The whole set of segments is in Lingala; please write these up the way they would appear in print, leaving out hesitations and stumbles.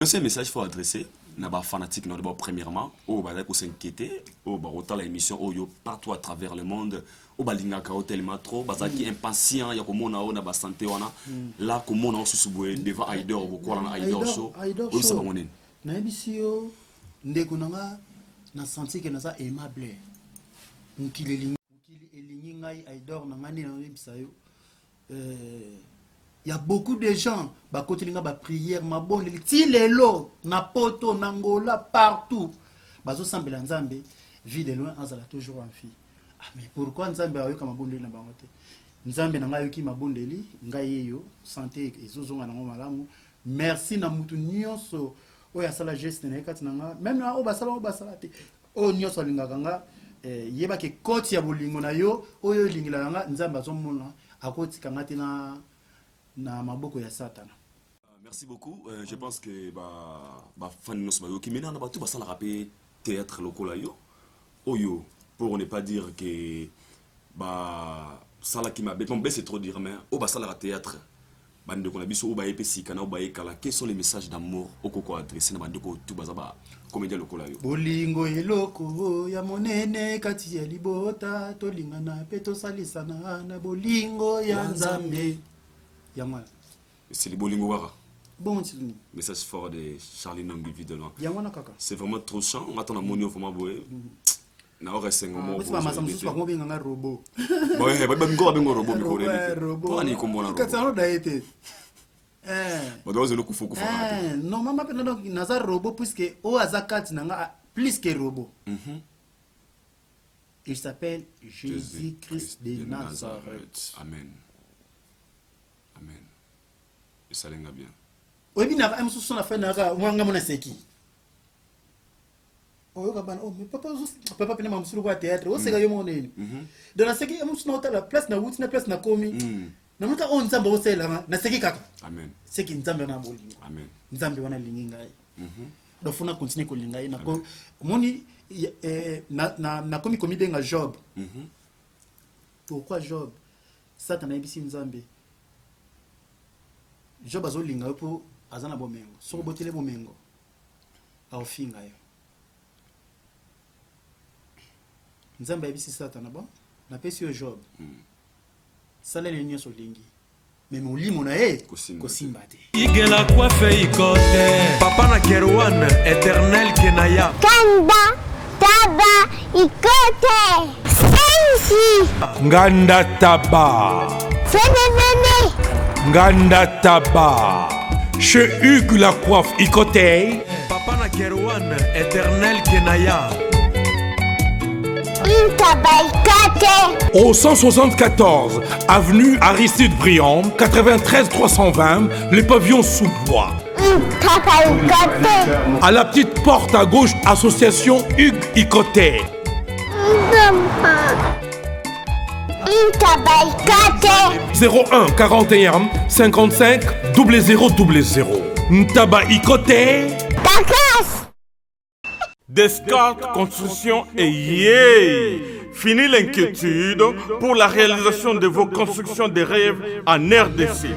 C'est un message qu'il faut adresser. Naba fanatique, premièrement, au bas s'inquiéter, au bas autant l'émission, au yo partout à travers le monde, au bas l'ingaka tellement trop, bas qui impatient, ya comme on a na santé wana, là comme on a sous devant Aider ou quoi na Aider show, au ça va monen. Na émission, ndeko nanga na senti que na ça aimable. Mukili elingi ngai Aider nanga ni na bisayo. Il y a beaucoup de gens qui ont des prières, ma bonne, tilelo, na poto, nangola, partout. Bazo semble nzambe, vie de loin, azala toujours en fille. Ah mais pourquoi nzambe ayoka mabonde na bangote? Nzambe nanga yoki mabonde li, ngai yo, santé ezozonga nango malamu. Merci na mutu nyonso oya sala geste na kati nanga, même na obasala te. O nyonso lingaka nga yeba ke koti ya bolingo na yo, oyo lingila nanga nzambe azomona akoti kangati na maboko ya Satan. Merci beaucoup. Je pense que fan nous sommes qui maintenant on va tout passer à la rapper théâtre local yo. Oyo pour ne pas dire que ça là qui m'a bon c'est trop dire mais au bas ça la théâtre. Bande qu'on a biso au bas epesi kana au bas ekala. Quels sont les messages d'amour au koko adressés na bande ko tout bazaba comédien local yo. Bolingo eloko ya monene kati ya libota tolingana pe to salisana na bolingo ya nzambe. C'est le bolingo wara. Bon, message fort de Charlie Nangui Videlan. C'est vraiment trop chant. On attend la monio vraiment boé. Na ora sengo mo. C'est pas ma samsu pas combien un robot. Ouais, ben robot mi connaît. Robot. Ani comme on a. Qu'est-ce que ça a été? Bon, donc le coup faut non, maman peut donc nazar robot puisque au azakat nanga plus que robot. Il s'appelle Jésus-Christ de Nazareth. Amen. Amen. Et ça l'enga bien. Oui, bien, on a fait un wanga monaseki. Oh, mais papa, pas ma monsieur le théâtre. Oh, c'est gars mon nez. De la seki, on se la place na route, na place na komi. Na muta on nzambe o sela na seki kaka. Amen. Seki nzambe na boli. Amen. Nzambe wana linginga. Donc faut na continuer ko linga na ko moni na komi komi benga Job. Pourquoi Job? Satan a ebisi nzambe. Job azolinga po azana bomengo. So botele bomengo. A ofinga yo. Nzambe ebisi Satan ba na pesi yo Job. Sala le nyoso lingi. Mais mon limo na kosimba te. Igela kwa fe ikote. Papa na Kerwan éternel Kenaya. Kanda taba ikote. Sensi. Nganda taba. Fenenene. Nganda taba. Chez Hugues la coiffe Ikote. Papa na Kerwan éternel Kenaya. Au 174 avenue Aristide Briand, 93 320, le pavillon sous bois. À la petite porte à gauche, association Hugues Ikote. 01 41 55 0000. Ntaba Ikote. Descartes Construction et yeah! Fini l'inquiétude pour la réalisation de vos constructions de rêves en RDC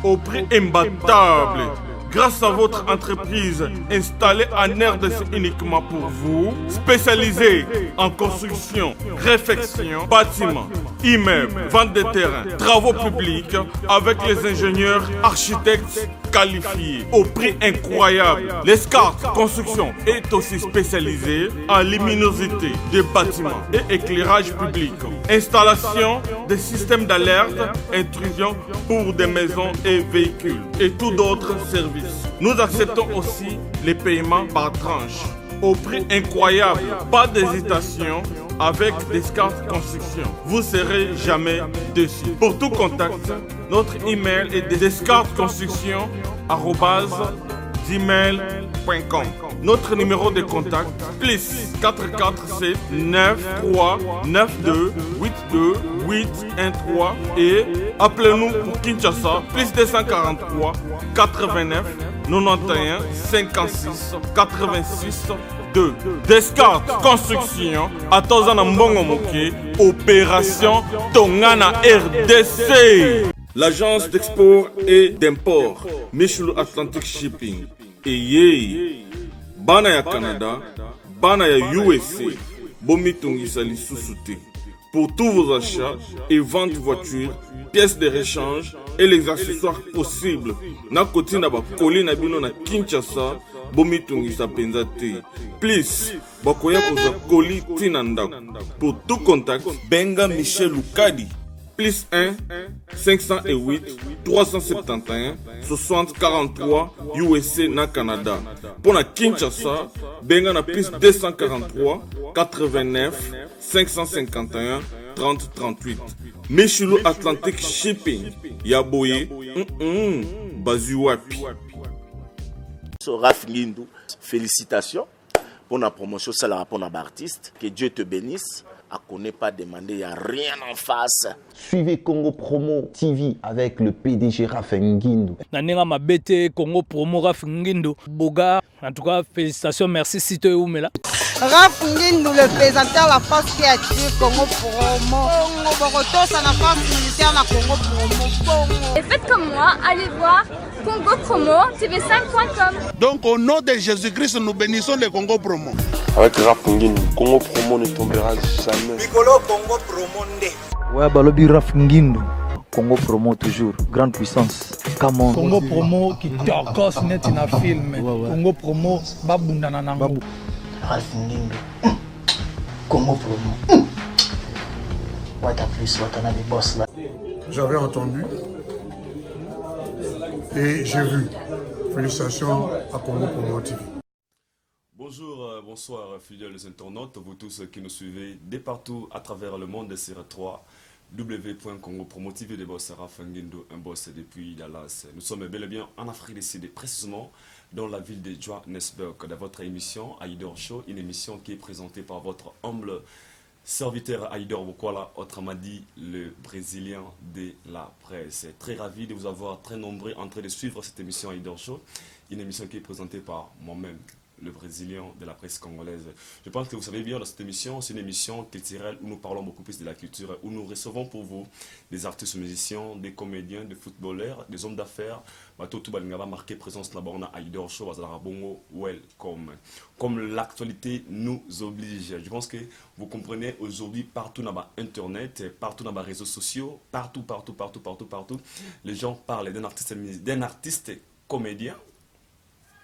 au prix imbattable. Grâce à votre entreprise installée en RDC uniquement pour vous, spécialisée en construction, réfection, bâtiments, immeubles, vente de terrains, travaux publics avec les ingénieurs architectes qualifiés au prix incroyable. L'Escarte Construction est aussi spécialisée en luminosité des bâtiments et éclairage public. Installation des systèmes d'alerte, intrusion pour des maisons et véhicules et tout d'autres services. Nous acceptons aussi les paiements par tranche au prix incroyable. Pas d'hésitation avec Descartes Construction. Vous ne serez jamais déçus. Pour tout contact, notre email est descartesconstruction@gmail.com. Notre numéro de contact plus 447 93 92 82 813 et appelez-nous pour Kinshasa plus 243 89 91 56 86 2. Descartes Construction à Tozana Mbongo Moké, opération Tongana RDC. L'agence d'export et d'import Michel Atlantic Shipping. Eye, bana ya Canada, bana ya USA, bomitungisa lisusu te. Pour tous vos achats et ventes voitures, pièces de rechange et les accessoires possibles. Na koti na ba koli na bino na Kinshasa, bomitungisa penza te. Please, bakoya koza koli tina ndako. Pour tout contact, benga Michel Lukadi. Plus 1 508 371 60 43 USA na Canada. Pour na Kinshasa, benga na plus 243 89 551 30 38. Michelo Atlantic Shipping. Yaboye, Bazuapi. Raph Ngindou, félicitations pour la promotion, ça la rapport à l'artiste. Que Dieu te bénisse. À qu'on n'ait pas demandé, il n'y a rien en face. Suivez Congo Promo TV avec le PDG Raph Ngindou. Nanenga Mabete, Congo Promo Raph Ngindou. Boga, en tout cas, félicitations, merci Sito et Oumela. Raph Ngindou, le présentateur, la force créative Congo Promo. Congo Boroto, ça la force militaire, la Congo Promo. Et faites comme moi, allez voir Congo Promo, tv5.com. Donc au nom de Jésus-Christ, nous bénissons le Congo Promo. Avec Raph Ngindou, Congo Promo ne tombera jamais. Piccolo Congo Promo nde. Ouais, Balobi Raph Ngindou. Congo Promo toujours, grande puissance. Come Congo Promo qui torcos net in a film. Congo Promo, babundana nango. Raph Ngindou. Congo Promo. What a plus, what a des boss là. J'avais entendu et j'ai vu. Félicitations à Congo Promo TV. Bonjour, bonsoir fidèles internautes, vous tous qui nous suivez de partout à travers le monde sur www.congopromotivé de boss Raph Ngindou, un boss depuis Dallas. Nous sommes bel et bien en Afrique du Sud, précisément dans la ville de Johannesburg, dans votre émission Aïdor Show, une émission qui est présentée par votre humble serviteur Aïdor Bokwala, autrement dit le Brésilien de la presse. Très ravi de vous avoir très nombreux en train de suivre cette émission Aïdor Show, une émission qui est présentée par moi-même, le Brésilien de la presse congolaise. Je pense que vous savez bien, dans cette émission, c'est une émission culturelle où nous parlons beaucoup plus de la culture, où nous recevons pour vous des artistes musiciens, des comédiens, des footballeurs, des hommes d'affaires. Tout va marquer présence là-bas, on a Aïdor Show, Bongo, welcome. Comme l'actualité nous oblige. Je pense que vous comprenez aujourd'hui, partout dans Internet, partout dans les réseaux sociaux, partout, les gens parlent d'un artiste comédien.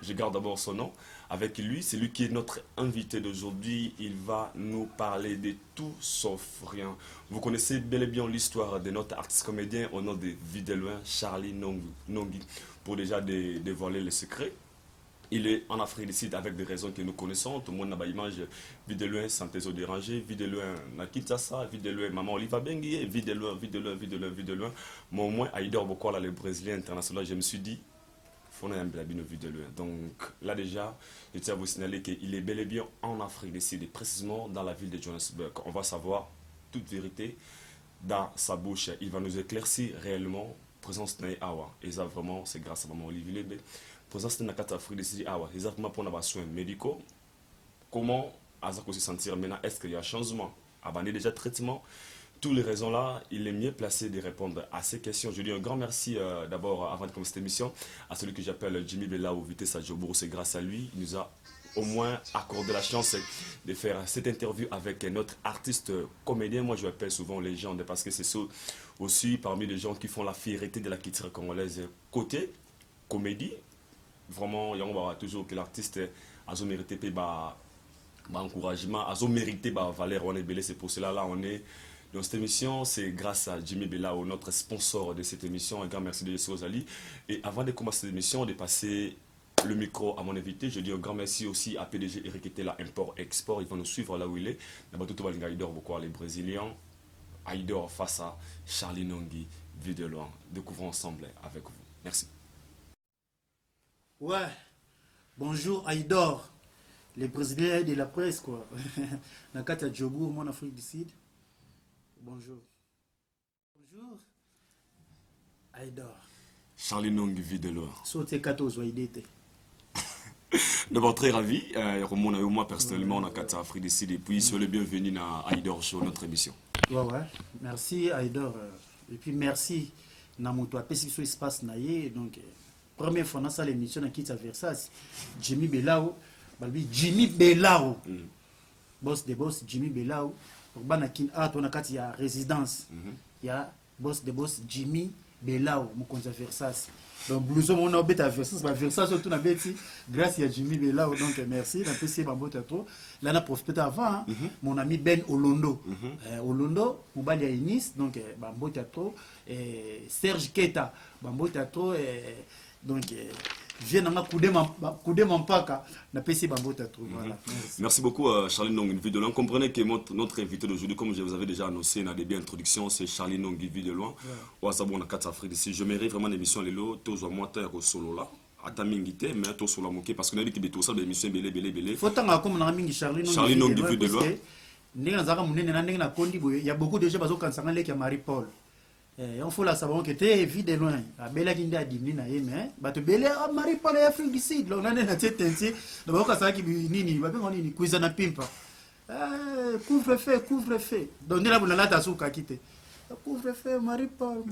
Je garde d'abord son nom. Avec lui, c'est lui qui est notre invité d'aujourd'hui. Il va nous parler de tout sauf rien. Vous connaissez bel et bien l'histoire de notre artiste comédien au nom de Videloin, Charlie Nongi. Pour déjà dévoiler les secrets. Il est en Afrique du Sud avec des raisons que nous connaissons. Tout le monde n'a pas l'image. Videloin, santé dérangé. Videloin, Nakitasa. Videloin, maman Oliva Benguier. Videloin. Mais au moins, Aïdor Bokwala, le Brésilien international, je me suis dit, donc là déjà, je tiens à vous signaler qu'il est bel et bien en Afrique du Sud, précisément dans la ville de Johannesburg. On va savoir toute vérité dans sa bouche. Il va nous éclaircir réellement présence de Awa. Et ça vraiment, c'est grâce à maman Olivier Lebe. Présence de l'Afrique du Sud Awa. Exactement pour nos soins médicaux. Comment Azako se sentir maintenant? Est-ce qu'il y a un changement? Abandonner déjà traitement? Toutes les raisons là, il est mieux placé de répondre à ces questions. Je dis un grand merci d'abord, avant de commencer cette émission, à celui que j'appelle Jimmy Bella ou Vitesse Adjobourou. C'est grâce à lui, il nous a au moins accordé la chance de faire cette interview avec notre artiste comédien. Moi, je l'appelle souvent légende parce que c'est aussi parmi les gens qui font la fierté de la culture congolaise. Côté comédie, vraiment, on va toujours que l'artiste a mérité encouragement, a mérité valeur. On est belé, c'est pour cela là on est. Dans cette émission, c'est grâce à Jimmy Bellao, notre sponsor de cette émission. Un grand merci de Yesu Ozali. Et avant de commencer cette émission, de passer le micro à mon invité, je dis un grand merci aussi à PDG Eric Etela, Import-Export. Il va nous suivre là où il est. D'abord, tout le monde Aïdor, les Brésiliens. Aïdor face à Charlie Nongi, Videloin. Découvrons ensemble avec vous. Merci. Ouais. Bonjour Aïdor, les Brésiliens de la presse, quoi. Nakata Djobour, mon Afrique du Sud. Bonjour. Bonjour. Aïdor. Charlie Nongi Videloin. Sauté 14 Waïdete. D'abord très ravi. Moi personnellement, on a 4 Afrique du Sud et puis soyez le bienvenu à Aïdor Show, notre émission. Ouais. Merci Aïdor. Et puis merci Namoto. Après ce qui se passe naïe, donc première fois dans l'émission qui est à Versace Jimmy Belao balbi Jimmy Belao boss de boss Jimmy Belao pour banakin art on a kati ya résidence ya boss de boss Jimmy Belao mon compte Versace donc blouson on a bête à Versace Versace tout na bête grâce à Jimmy Belao donc merci la PC bambo trop là na profité avant mon ami Ben Olondo Olondo mobali ya Inis donc bambo trop Serge Keta bambo trop donc viens dans ma coudé mon paka na PC bambo trop voilà merci beaucoup Charlie Nong une vie de loin comprenez que notre invité d'aujourd'hui comme je vous avais déjà annoncé dans le début introduction c'est Charlie Nong une vie de loin ou ça bon 4 Afrique ici je mérite vraiment l'émission lelo tozo moi ta ko solo là ata mingité mais to solo moké parce que na biki beto ça l'émission belé faut tant comme na mingi Charlie Nong une vie de loin ndinga zaka munene na ndinga na kondi boye ya beaucoup de gens bazo kansanga leki ya Marie Paul on faut la savoir que t'es vie de loin la belle qui nda dimni na yeme bato belle Marie Paul ya Afrique du Sud on a na tete na ba ka ki nini ba pengo nini kuiza na pimpa couvre-feu donc ndela buna lata suka kite couvre-feu Marie Paul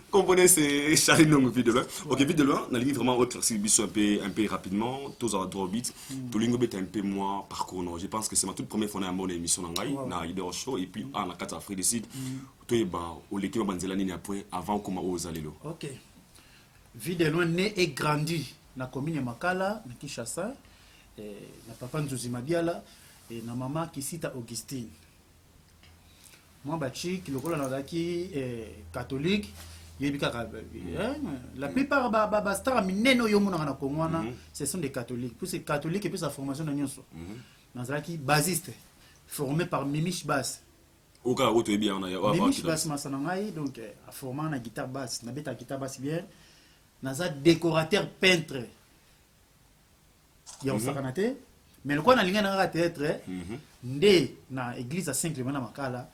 comprenez c'est Charlie Nong vie de loin ok vie de loin na ligne vraiment éclaircir biso un peu rapidement tous à droit bit tout lingo bet un peu moi parcours non je pense que c'est ma toute première fois na mon émission na ngai na Leader Show et puis na 4 Afrique du Sud toyeba oleki banzela nini après avant comment ozalelo ok vie de loin né et grandi na commune Makala na Kinshasa na papa Nzuzi Mabiala et na maman Kisita Augustine moi bachi qui lokola na daki catholique yebika la plupart ba star mineno yo mona na Kongwana ce sont des catholiques puis c'est catholique et puis sa formation na nyonso na zaki basiste formé par Mimish Bass oka auto bien na ya Mimish Bass masanangai donc a formé na guitare basse na beta guitare basse bien na za décorateur peintre ya osakanate mais le quoi na linga na théâtre ndé na église à Saint-Clément na Makala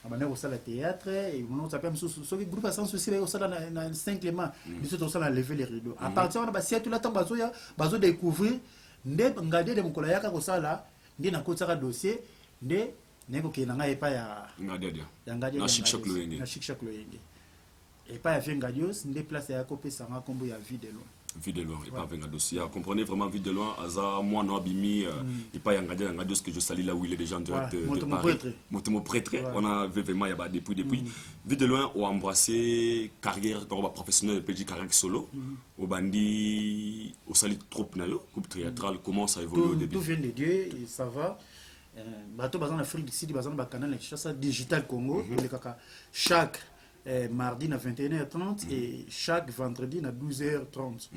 abane ko sala théâtre et on s'appelle so groupe à sens aussi au sala na Saint-Clément biso to sala lever les rideaux à partir on ba siatu la tambazo ya bazo découvrir ndé ngade de mkola yaka ko sala ndé na kotaka dossier ndé neko ke nanga epa ya ngade ya ngade na shikshak loyenge et pas ya vengadios ndé place ya kopesa nga kombo ya vie de loin vie de loin et pas avec un dossier comprenez vraiment vie de loin aza moi no abimi et pas yangadi ce que je salue là où il est déjà en direct de Paris mon prêtre on a vraiment y a depuis vie de loin ou embrassé carrière dans le professionnel petit carrière solo au bandi au sali troupe na yo groupe théâtral comment ça évolue au début tout vient de Dieu et ça va bateau bazan Afrique du Sud bazan ba canal Kinshasa digital Congo le kaka chaque mardi à 21h30 et chaque vendredi à 12h30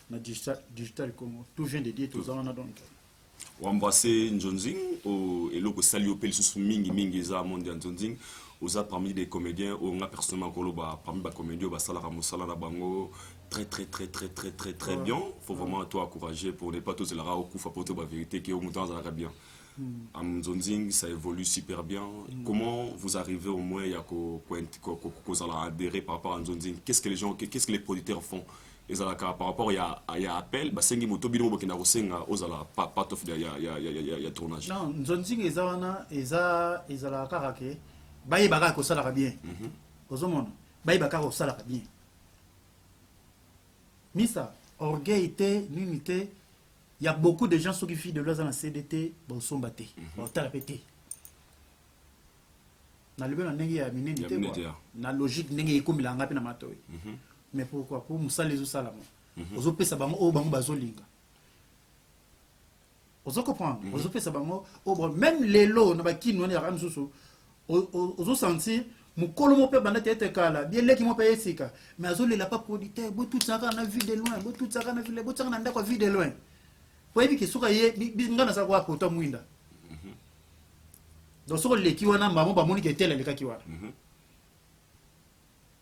na digital Congo tout vient de dire tout ça on a donc ou embrasser Njonzing au et loko sali opel sous mingi za monde Njonzing aux parmi des comédiens on a personnellement koloba parmi ba comédiens ba sala ramosala na bango très bien faut vraiment toi encourager pour ne pas tous la au coup faut porter la vérité qui au mouton ça va bien à Nzonzing, ça évolue super bien. Comment vous arrivez au moins à adhérer par rapport à Nzonzing? Qu'est-ce que les gens, qu'est-ce que les producteurs font? Par rapport à appel, bah sengi moto bino bokina rosenga ozala part of ya tournage. Non, Nzonzing ezala karake. Baye baka ko sala bien. Ozomona, baye baka ko sala bien. Misa, orgueil té, l'unité. Il y a beaucoup de gens qui font de l'oiseau dans la CDT, bon, sont battés, bon, t'as répété. Dans le but, on a logique, comme il a un peu. Mais pourquoi? Pour Moussa les Osalamo. Aux autres, ça va au banc bazolinga. Aux autres, comprendre. Aux autres, ça va au même les lots, on a qui nous a ramé sous. Aux autres, sentir. Mon colomo peut bande tête kala bien les qui m'ont payé sika mais azole la pas producteur beau tout ça na vie de loin beau tout ça na vie beau ça na ndako vie de loin. Pour éviter que soka ye bingana sa kwa poto mwinda donc soko leki wana maman ba moni ke tele le kaki wana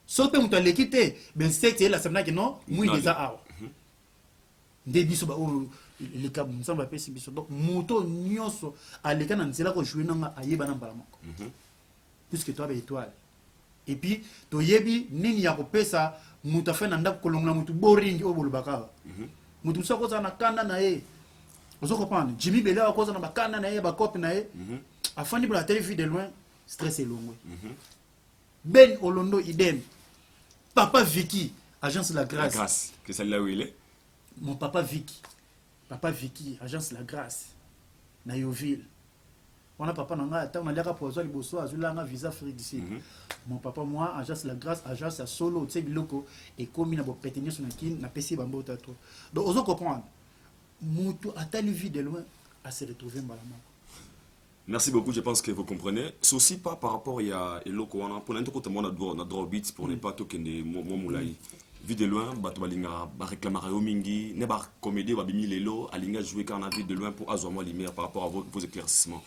so pe muta leki te ben c'est la semna que non mwinda za awa nde biso ba o le ka msamba pesi biso donc moto nyonso aleka na nzela ko jouer nanga ayeba na mbala moko puisque toi ba étoile et puis to yebi nini ya kopesa muta fa na ndako kolongla mutu boring o bolubaka mutu soko za na kanda na ye vous comprenez Jimmy Bella à cause de ma canne na ye ba copine na ye afandi pour la télé de loin stress est long Ben Olondo idem papa Vicky agence la grâce que celle là où il est mon papa Vicky, agence La Grâce, na Yoville. On a papa nanga, on a l'air à poser les bossos, azulanga visa Afrique d'ici. Mon papa, moi, agence La Grâce, agence à solo, tu sais, biloko, et comme il a beau prétenir sur la kin, n'a pas si bambo tato. Donc, on comprendre. Moutou, à telle vie de loin, à se retrouver malama. Merci beaucoup, je pense que vous comprenez. C'est aussi pas par rapport à Eloko, pour l'instant, on a droit au beat pour ne pas toquer des moulaï. Vu de loin, bato balinga réclamer au mingi, ne ba comédie ba bimi lelo, alinga jouer quand on a vu de loin pour azomo lumière par rapport à vos éclaircissements.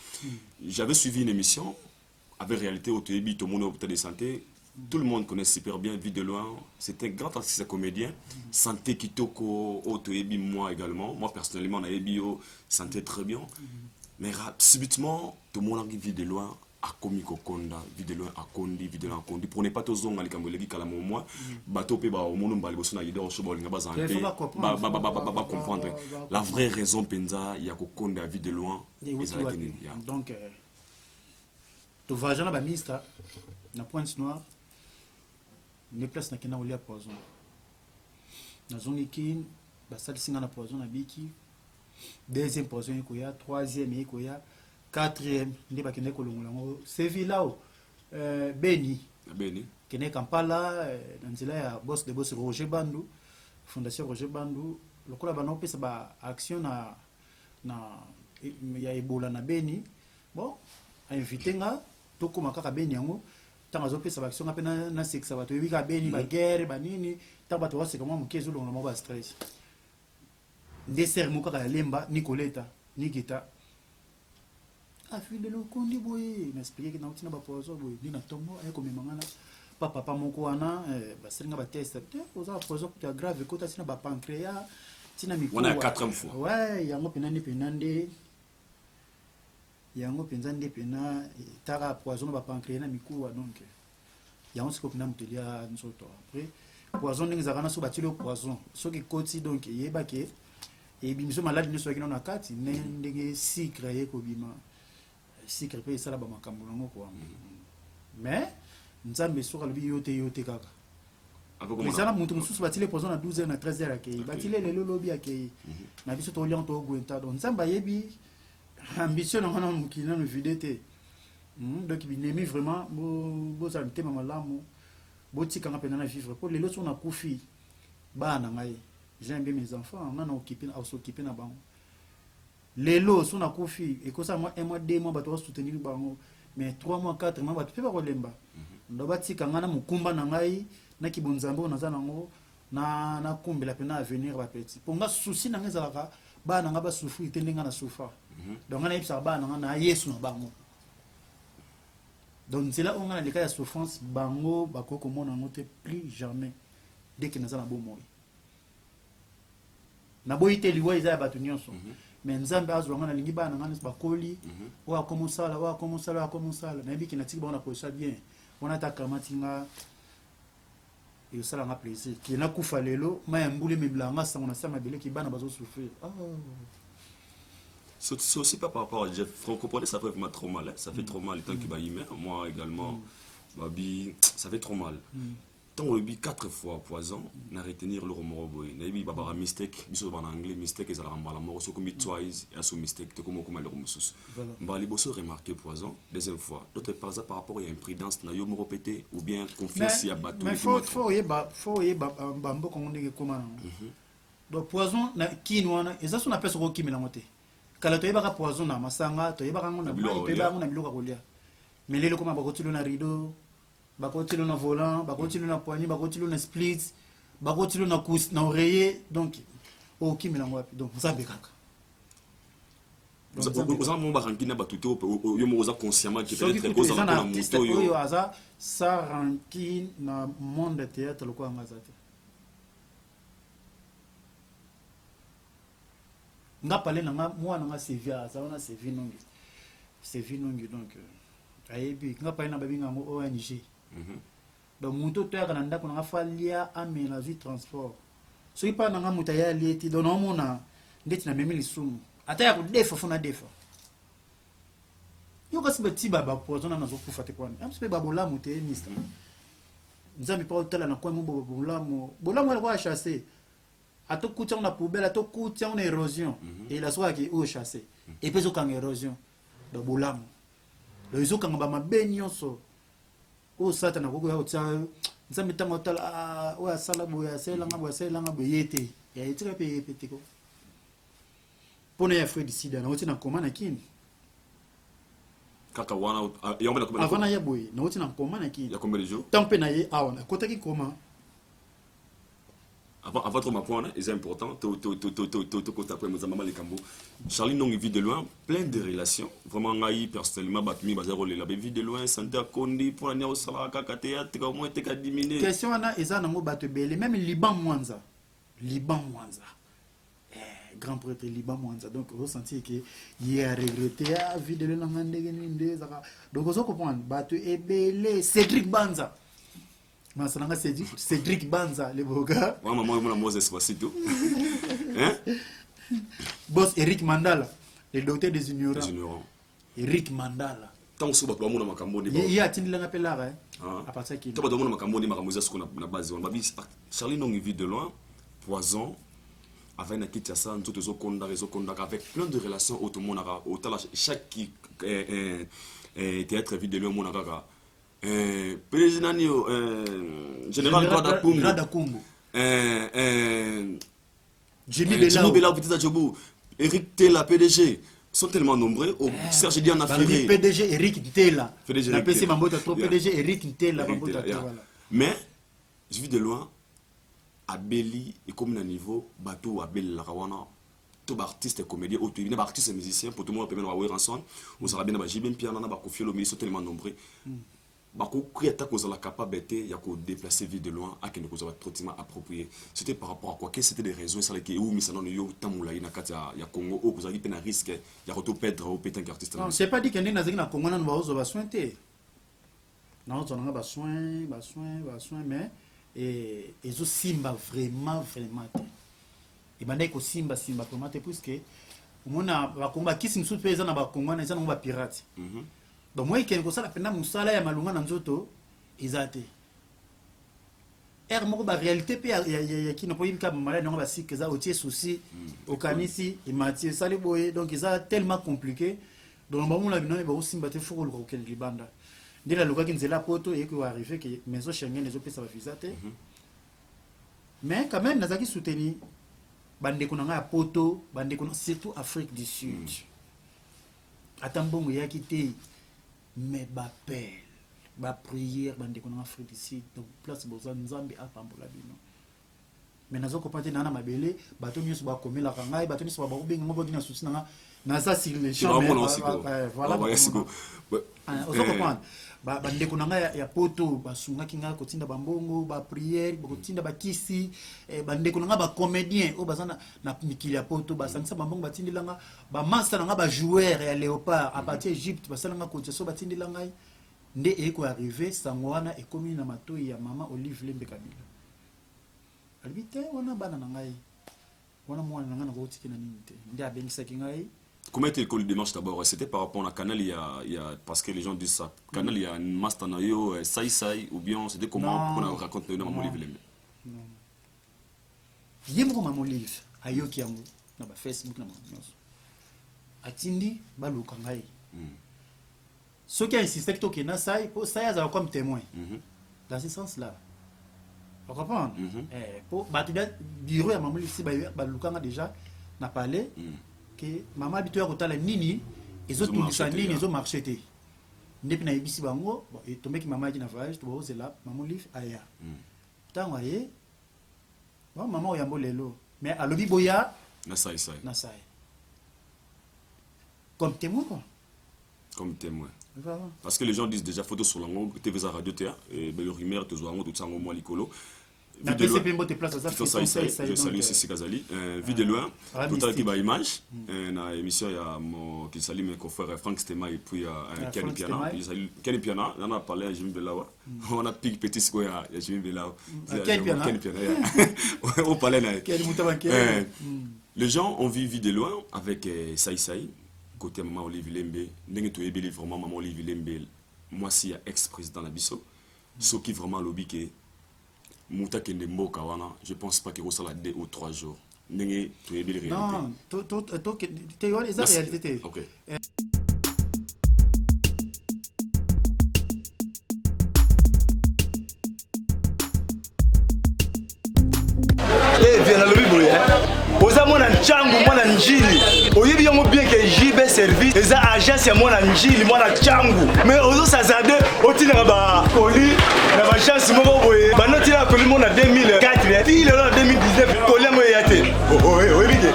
J'avais suivi une émission avec réalité au Tébi, tout le monde au de santé. Tout le monde connaît super bien Vu de loin. C'était un grand artiste comédien. Santé Kitoko au Tébi, moi également. Moi personnellement, on a bio santé très bien. Mais subitement, tout le monde a Vu de loin. A komi kokonda vidéo a kondi vidéo a kondi pour ne pas tous zonga likambolegi kala moi bato pe ba omono mbali bosona yide osho linga bazante ba comprendre la vraie raison penza ya kokonda vidéo ezalaki nini donc to vajana ba ministre na Pointe Noire ne place na kena olia poison na zongi kin ba salisinga na poison na biki deuxième poison ikoya troisième ikoya quatrième, c'est Vilao, Beni, qui est Kampala, dans le boss de boss Roger Bandou, Fondation Roger Bandou, le collaborateur peut sa action na il y a Ebola na Beni, bon, invité nga, tout comme à Beni yango, tant que sa action à peine na sexe, ça va te vivre Beni, ba guerre, ba nini, tant que c'est comment mon kezo dans le mot stress. Dessert mon cas lemba, Nicoletta, Nikita. Afile lo kondi boye n'expliquer que na utina ba pozo boye ni na tombo ay ko memangana papa moko wana ba seringa ba test oza pozo kuta grave ko ta sina ba pancréas tina miko on a 4e fois ouais yango penande yango penzande pena tara poison ba pancréas na miko donc yango siko pena mutelia nsoto après poison ndinga zakana so batilo poison so ki koti donc yeba ke et bimiso malade ne so ki na kati ndenge sucre ye ko bima si quelqu'un est là bas makambo quoi mais nzambe soka lobi yote kaka mais ça na mutu mususu batile poison na 12h na 13h akei batile lelo lobi akei na biso to lion to gwenta donc nzamba yebi ambition na ngana mukina no vidété donc binemi vraiment bo za ntema malamu bo tika ngapena na vivre pour lelo so na kufi bana ngai j'aime bien mes enfants on a occupé na bango Lelo son a kofi et que ça moi 1 mois 2 mois bato soutenir bango mais 3 mois 4 mois bato pe ba kolemba ndo batika ngana mukumba na ngai na kibonzambo na za nango na kumbela pena avenir ba petit ponga souci na ngezalaka ba na nga ba souffrir tendenga na souffrir donc na ipsa ba na yesu na bango donc c'est là on a les cas de souffrance bango bakoko mona ngote plus jamais dès que na za na bomo na boyite liwa iza ba tunyonso mais nzambe azwanga na lingi bana ngana bakoli wa komosala na biki na tiki ba on a ça bien on attaque matinga et ça la plaisir qui na kufa lelo ma mbule meblanga ça on a ça mabele ki bana bazo souffrir c'est aussi pas par rapport à Jeff franco-polais ça fait vraiment trop mal ça fait trop mal le temps que moi également babi ça fait trop mal tant le bi 4 fois poison na retenir le romoro boy na bi baba mistake biso en anglais mistake ezala mbala moko so comme twice et so mistake te comme le romosus mbali boso remarquer poison deuxième fois d'autres par rapport à imprudence na yo mo répéter ou bien confiance ya bateau mais faut y bambo ko ndenge comment donc poison na kinwana ezaso na pesa ko kimela mote kala to yeba ka poison na masanga to yeba ka ngona na biloka kolia mais lelo koma bakotilo na rideau bakotilo na volant bakotilo na poignée bakotilo na split bakotilo na cousse na oreiller donc o kimela ngwapi donc nzambe kaka vous avez mon barankina batuto yo mo oza consciemment que peut-être cause na moto yo aza ça rankin na monde de théâtre le kwa ngazate nga pale na mwana nga sevia aza na sevi nongi donc ayebi nga pale na babinga ngo ONG donc muto to ya na ndako na falia amena zu transport so ipa na nga muta ya lieti donc na mona ndeti na memi lisumu ata ya kudefa funa defa yo kasi beti baba poison na zo kufa te kwani amse babola muté ministre nzambi pa otala na kwa mbo bolamo ala kwa chasser ato kutia on a poubelle ato kutia on érosion et la soirée qui est au chassé et puis quand érosion de boulamu le zo quand ba mabenyo so o sata na koko ya otia nzambe tango tala o asala boya sela nga boyete ya etika pe petiko pona ya Fred Sida na oti na koma na kini kaka wana yomba na koma avant ya boye na oti na koma na kini ya combien de jours tant pe na ye awana kota ki koma avant trop ma point c'est important to kota pour nous maman les cambo Charlie non vit de loin plein de relations vraiment ngai personnellement batmi bazaro la vie de loin Santa Kondi pour la au sala kaka théâtre au moins te ka diminuer question ana eza nango bato belé même Liban Mwanza grand prêtre Liban Mwanza donc vous sentez que il a regretté à vie de loin ndenge ni zaka donc vous comprendre bato ebelé Cédric Banza Masananga Cédric Banza le boga moi maman mon Moses Wasito hein boss Eric Mandala le docteur des ignorants Eric Mandala tant que bato amona makambo de il y a tindi la pelare à partir qui to bato amona makambo de makamuza ce qu'on a base on babi Charlie non vit de loin poison avec na kitasa nzoto zo konda avec plein de relations au tout monde au tala chaque qui théâtre vit de loin mon kaka président général Radakumbu Jimmy Bela Viteza Djobu Eric Tela PDG sont tellement nombreux au Serge Diana Ferré PDG Eric Tela la PC Mambota trop PDG Eric Tela Mambota voilà mais je vis de loin à Beli et comme un niveau bateau à Beli la Rawana tout artiste comédien auto bien artiste musicien pour tout le monde peut bien avoir ensemble on sera bien avec Jibin Piano na ba Kofi Olomide sont tellement nombreux bako kriata ko la capacité ya ko déplacer vie de loin à que nous avons traitement approprié c'était par rapport à quoi que c'était des raisons ça les où misano yo tamula ina kati ya Congo au vous avez peine risque ya ko to perdre au pétain artiste non c'est pas dit que ndenge nazaki na Congo na bazo ba soin te non on a ba soin mais et zo simba vraiment te et bandai ko simba vraiment te puisque mona ba komba kisi msu pesa na ba Congo na zana ba pirate donc moi qui ko sala pena musala ya malunga na nzoto izate moko ba réalité pe ya kino po yimka malade ngo ba sik za otie souci au kanisi et Mathieu sale boye donc ça tellement compliqué donc ba mona bino ba osimba te foko lo kel libanda ndila loka ki nzela poto et ko arriver que maison Schengen les opesa ba visa te mais quand même nazaki soutenir bande ko nga poto bande ko surtout Afrique du Sud atambongo ya kité mais ba pelle ba prière bande ko na Afrique du Sud donc place boza nzambi apambola bino mais nazo ko pate nana mabele bato nyusu ba komela kangai bato nyusu ba benga ngo bogina susi na ça sur les champs voilà ozo comprendre bande ko na ya poto basunga kinga ko tinda bambongo ba prière ko tinda ba kisi bande ko na ba comédien o bazana na mikili ya poto basangisa bambongo batindilanga ba master na ba joueur ya léopard à partir Égypte basalanga ko tso batindilanga nde eko arrivé sangwana e komi na matoi ya mama Olive Lembe Kabila albite wana bana na ngai wana mwana na ngana ko tikina nini te nde abengisa kingai. Comment était le démarche d'abord? C'était par rapport à Canal, il y a parce que les gens disent ça. Canal, il y a un master nayo, sai ou bien c'était comment on raconte le maman Olive Lembe? Non. Yemko maman Olive ayo kiango na ba Facebook na maman. Atindi baluka ngai. Ceux qui insistent que na sai pour ça ça comme témoin. Dans ce sens là. Vous comprenez? Pour batida bureau ya maman ici baluka déjà na parlé que maman habitué à la nini et autres tout nini ils ont marché té. Depuis na ibisi bango et tombé que maman qui na voyage to boze là maman Olive aya. Tant voyez bon maman oyambo lelo mais à lobi boya na sai comme témoin quoi. Comme témoin. Voilà. Parce que les gens disent déjà photo sur l'angle TV za radio théâtre et le rumeur te zoango tout ça en moi licolo. Na PCP mbote place ça je salue Sissi Kazali vu de loin tout à qui ba image na émission ya mon qui salue mes confrères Frank Stema et puis Kenny Piana je salue Kenny Piana on a parlé à Jimmy Belawa on a piqué petit quoi ya Jimmy Belawa Kenny Piana on parlait là Kenny Mutaba les gens ont vu de loin avec Sai côté maman Olive Lembe ndenge to yebeli vraiment maman Olive Lembe moi si ex-président la biso ce qui vraiment lobby que Mouta Kende Mboka wana, je pense pas que ça la 2 ou 3 jours. N'engé, tu es bien réalité. Non, tu es la réalité. Ok. Viens le bible oza mwana nchangu mwana njili oyebi yango bien que JB service eza agence ya mwana njili mwana nchangu mais ozo sazade otinaka ba koli na ba chance moko boye banoti na koli mona 2004 ti le 2019 koli yango ya te oyebi ke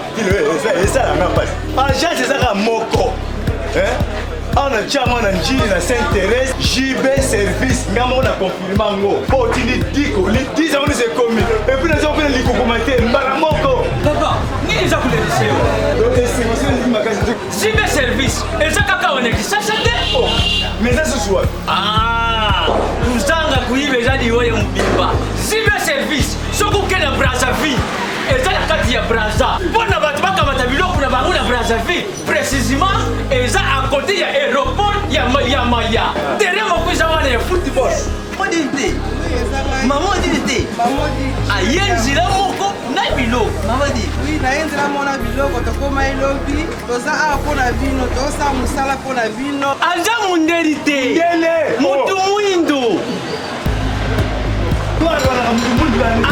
eza la passe agence eza moko on a déjà mon njili na Saint-Thérèse JB service ngamo na confirmer ngo po tini diko li 10 ans c'est commis et puis les autres les commenter mbala moko papa ni les akule liseo JB service et ça kaka on est ça oh mais ça ce soir uzanga kuibe jadi wewe mbimba JB service soko kena Brazzaville eza na kati ya Brazza mpona bato bakamata biloko na bango na Brazzaville précisément eza à côté ya aéroport ya Maya terrain moko eza wana ya football odinte mama odinte ayenzila moko na biloko mama di oui nayenzela mona biloko tokoma elobi toza awa mpona bino tosala mosala mpona bino aza mundeli te mutu mwindo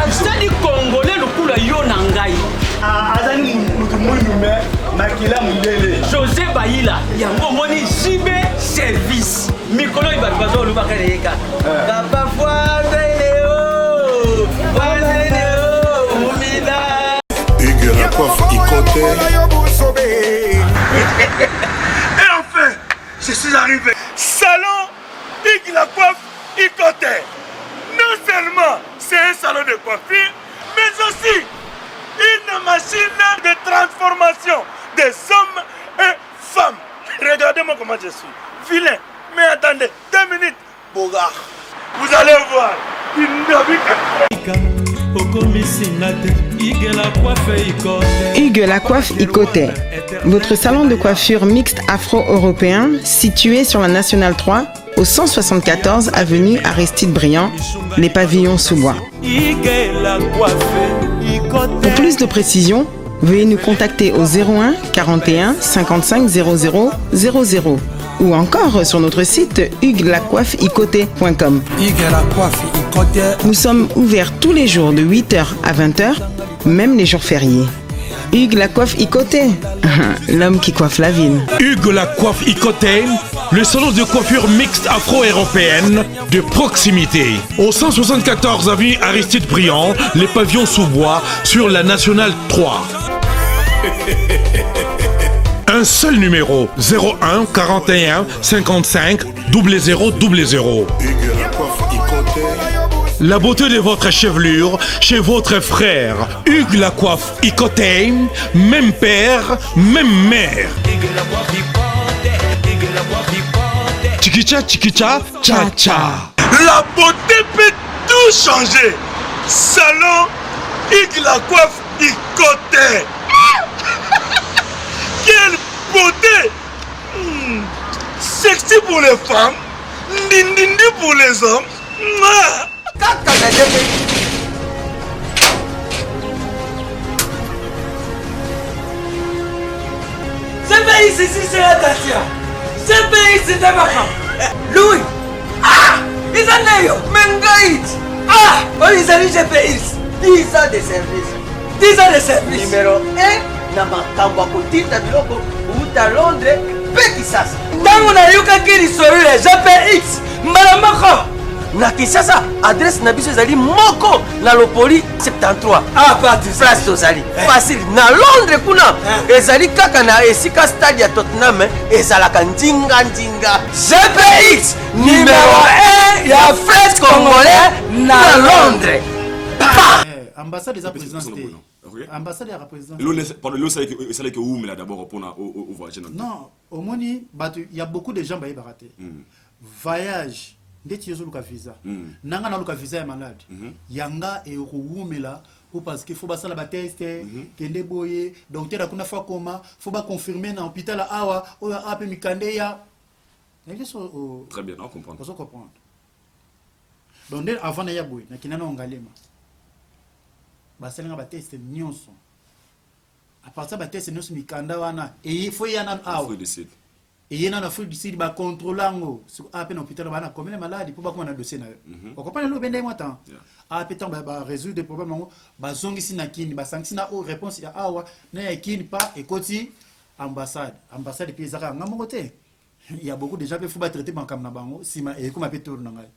azali congolais lokula yo na ngai azali mutu mwindu me makila mundele José Bayila yango moni JB service mikolo ibatu bazolobaka leyeka kapa foazeleo umida Hugues la coiffe Ikote. Et enfin je suis arrivé salon Hugues la coiffe Ikote. Non seulement c'est un salon de coiffure, mais aussi une machine de transformation des hommes et femmes. Regardez-moi comment je suis. Vilain. Mais attendez, 2 minutes. Bogard. Vous allez voir. Hugues la coiffe Ikote, votre salon de coiffure mixte afro-européen situé sur la Nationale 3 au 174 avenue Aristide Briand, les pavillons sous bois. Pour plus de précisions, veuillez nous contacter au 01 41 55 00 00 ou encore sur notre site hugueslacoiffeikote.com. Nous sommes ouverts tous les jours de 8h à 20h, même les jours fériés. Hugues la coiffe Ikote, l'homme qui coiffe la ville. Hugues la coiffe Ikote, le salon de coiffure mixte afro-européenne de proximité. Au 174 avenue Aristide Briand, les pavillons sous bois sur la Nationale 3. Un seul numéro, 01 41 55 00 00. La beauté de votre chevelure chez votre frère. Hugues la coiffe Ikote, même père, même mère. Chikicha, chikicha, cha cha. La beauté peut tout changer. Salon Hugues la coiffe Ikote. Quelle beauté! Sexy pour les femmes, ndindindi pour les hommes. Ce pays ici c'est la Tatia. Ce pays c'est Tabaka. Louis. Ah! Ils en ont Mengaït. Ah! Oh, ils ont eu pays. 10 ans de service. 10 ans de service. Numéro 1. Na makambo ya kotinda biloko uta Londres mpe Kisasa ntango nayokaki lisolo ya GPX mbala moko na Kisasa adresse na biso ezali moko na Lopoli 73 place tozali facile na Londres kuna ezali kaka na esika stade ya Tottenham ezalaka ndinga GPX numéro 1 ya French Congolais na Londres. Ambassade des présidence. Ambassade à la présidence. C'est là que où mais là d'abord pour au voyage. Non, au moins il y a beaucoup de gens qui ont raté. Voyage, dès que tu as visa, nanga na le visa est malade. Yanga et où mais là parce qu'il faut passer la tester, kende boye, donc tu as kuna fois comment, faut pas confirmer dans l'hôpital awa, ou a pe mikande ya. Très bien, on comprend. On comprend. Donc avant na ya boye, na kinana ongalema. basalinga bateste nyonso à partir de bateste nyonso mikanda wana et faut yana awa et yana na Afrique du Sud ba contrôlango sur appel hôpital bana comme les maladies pour ba comme na dossier na on comprend le bende moi temps a pétant ba résoudre des problèmes ba zongisi na kini ba sanksi na réponse ya awa na kini pas et koti ambassade puis zaka ngamo côté il y a beaucoup de gens qui faut pas traiter bankam na bango sima et comme appel tour na ngai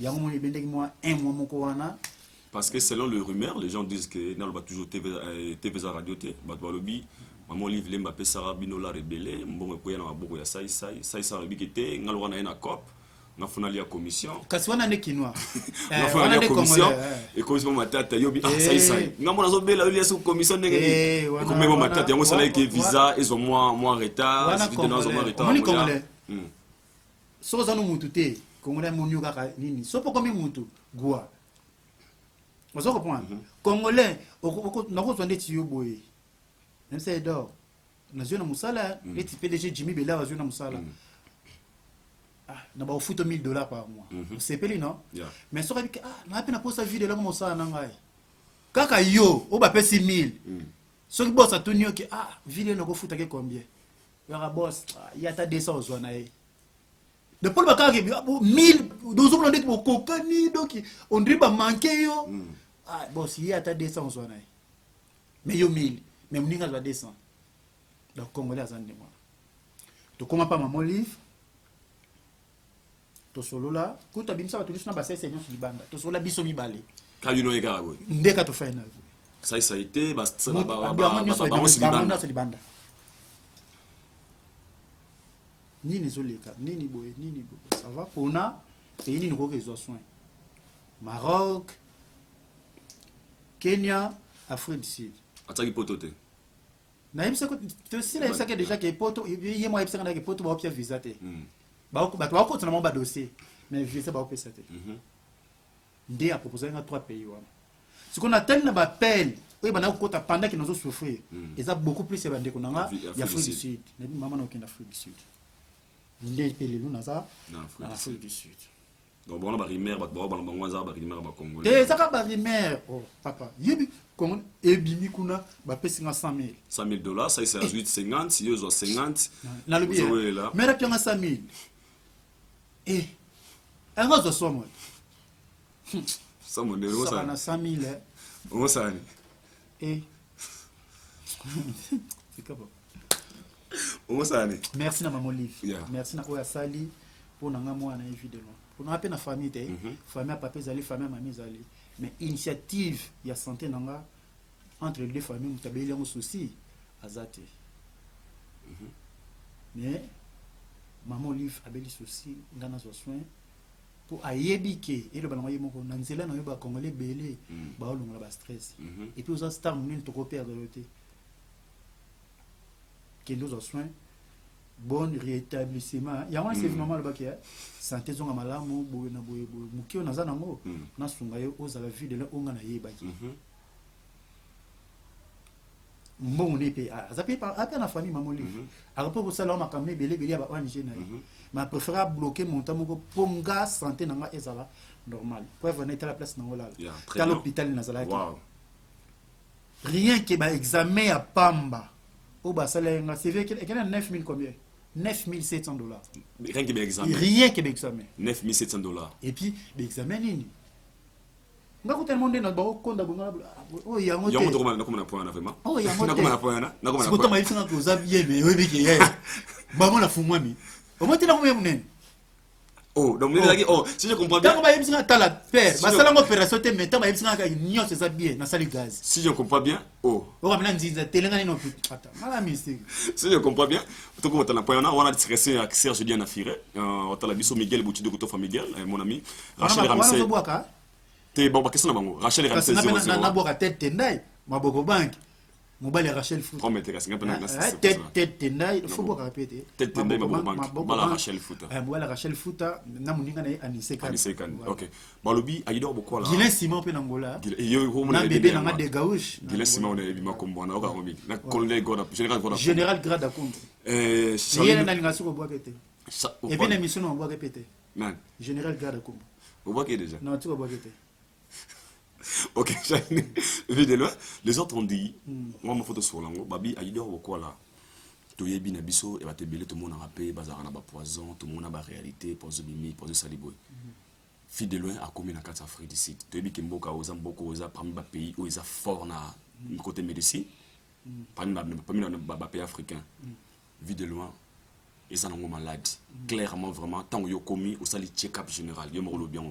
yango mo bende moi un mois moko wana. Parce que selon le rumeur, les gens disent que nous avons toujours TV Radio T, Batwalobi, maman livre les Mbappé Sarah Binola rebelle, bon koya na maboko ya sai rabikete, ngalwa na ena cop, na fonali ya commission. Kasi wana ne kinwa. Na fonali ya commission et commission matata yobi sai. Ngamo na zo bela ile so commission ndenge. Et comme même matata yango sala ke visa ils ont moins retard, c'est vite dans un retard. Moni congolais. So za no mutu te, congolais monyo kaka nini. So poko mi mutu gua. Vous comprenez? Congolais, on a des boy. Même si d'or, na zona musala, les PDG Jimmy Bella va zona musala. Ah, na ba fout $1000 par mois. C'est peli non? Mais ça veut dire na peine pour sa vie de là comme ça na ngai. Kaka yo, o ba pe 6000. Ce qui boss a tenu que vie de no go fout combien? Ya boss, ya ta 200 zona e. De Paul Bakar 1000 12 on dit pour kokani donc on dit pas manquer yo. Bon, si il y a 200, mais il y a 1000, mais il y a 200. Donc, Congolais, ça ne moi. Tu commences pas mon livre, tu solo là, quand tu as bien ça, tu as passé c'est sur banda. Tu solo là, biso mi balé. Quand tu n'as pas eu. Dès que tu fais une. Ça a été, basta banda. Nini zoleka, nini boy, ça va pour na, et ni nous résout soin. Maroc. Kenya, Afrique du Sud. Attaque potote. Na yebisa ko si la yebisa que déjà que poto yé moi yebisa que poto ba opia visa te. Ba ko na ba dossier mais visa ba opia te. Ndé a proposé à 3 pays wana. Ce qu'on attend na ba peine, oui bana ko ta pendant que nous avons souffrir. Et ça beaucoup plus bande ko na ya Afrique du Sud. Na maman na okenda Afrique du Sud. Ndé pele lu na za na Afrique du Sud. Donc bon, on a rimer, et ça va rimer, oh papa, yebi, comment, ebimi kuna, ba pesi nga $100,000. $100,000, ça c'est 850, si ils ont 50. Na le bien. Mais la pianga 100,000. Eh, un autre somme. Ça mon déro ça. Ça na 100,000. On ça. Eh. C'est quoi? On ça. Merci na maman Liv. Merci na Oya Sali pour na nga moi na évidemment. Pour nous appeler la famille, famille à papa zali, famille à mamie zali. Mais initiative, il y a santé nanga entre les deux familles, nous avons un souci à zate. Mais maman livre a des soucis, on a des soins pour ayébike et le ballon yé moko nanzela na yoba congolais belé, ba olonga ba stress. Et puis aux star moun to repère de l'autre. Qui nous soins. Bon rétablissement. Il y a un événement là-bas qui est santé zonga malamu boye na boye mukio na zanango na sunga yo ozala vie de la onga na yeba ki. Mon épée zapi par après na famille mamoli. A rapport ça là makamne belé ba ONG na. Mais préfère bloquer mon temps moko ponga santé na nga ezala normal. Pour venir à la place na ngola. Dans l'hôpital na zala. Rien que ba examen à Pamba. Au bas salaire c'est vrai qu'il y a 9,000 combien? $9,700. Rien que l'examen. Rien que l'examen. $9,700. Et puis, l'examen, nini. Nga ko tellement de na ba konda bonga. Oh yango te. Yango to na kuma na point na vraiment. Oh yango te. Na kuma na point na. Na kuma na. Siko tama ifina ko zabiye me webi ke ye. Ba mo na fumwa mi. O mo tina ko menen. Oh, donc si je comprends bien. Tant que ba yebisa ta la père, ba sala opération te mais tant ba yebisa ka nyo se zabiye na sali gaz. Si je comprends bien. Oh. O ka mena nzinza telenga ni no pata. Mala mystique. Si je comprends bien. To ko tana point na on a discuté avec Serge Diana Firé, on t'a la biso Miguel Bouti de Koto Miguel, mon ami. Rachel Ramsey. Te bon ba question na bango. Rachel Ramsey 00. Na boka tête tendai, maboko bank. Mobile Rachel Foot. Promet que c'est un peu na tête tendai, faut boka répéter. Tête tendai maboko bank. Bala Rachel Foot. Bala Rachel Foot na muninga na Anisekan. Anisekan. OK. Balobi ayidor boko la. Gilen Simon pe nangola. Yo ko na bébé na de gauche. Gilen Simon on est bima kombona oka romi. Na collègue goda général grade à compte. Yena na linga suko boka kete. Et puis l'émission on boka répéter. Man. Général grade à compte. Au boka déjà. Non, tu vas boka kete. Ok, vu de loin, les autres ont dit, moi, ma photo sur l'angle, Babi, a dit, quoi là? Tu es bien abisso, et va te belé, tout le monde a rappelé, bazar a poison, tout le monde a réalité, pose bimi, pose saliboy. Fille de loin, a commis la carte Afrique d'ici. Tu es bien Kimboka, aux Amboko, aux parmi les pays où ils sont forts na côté médecine, parmi les pays africains. Vu de loin, ils sont malades. Clairement, vraiment, tant qu'ils ont commis, au sali check-up général, ils ont bien.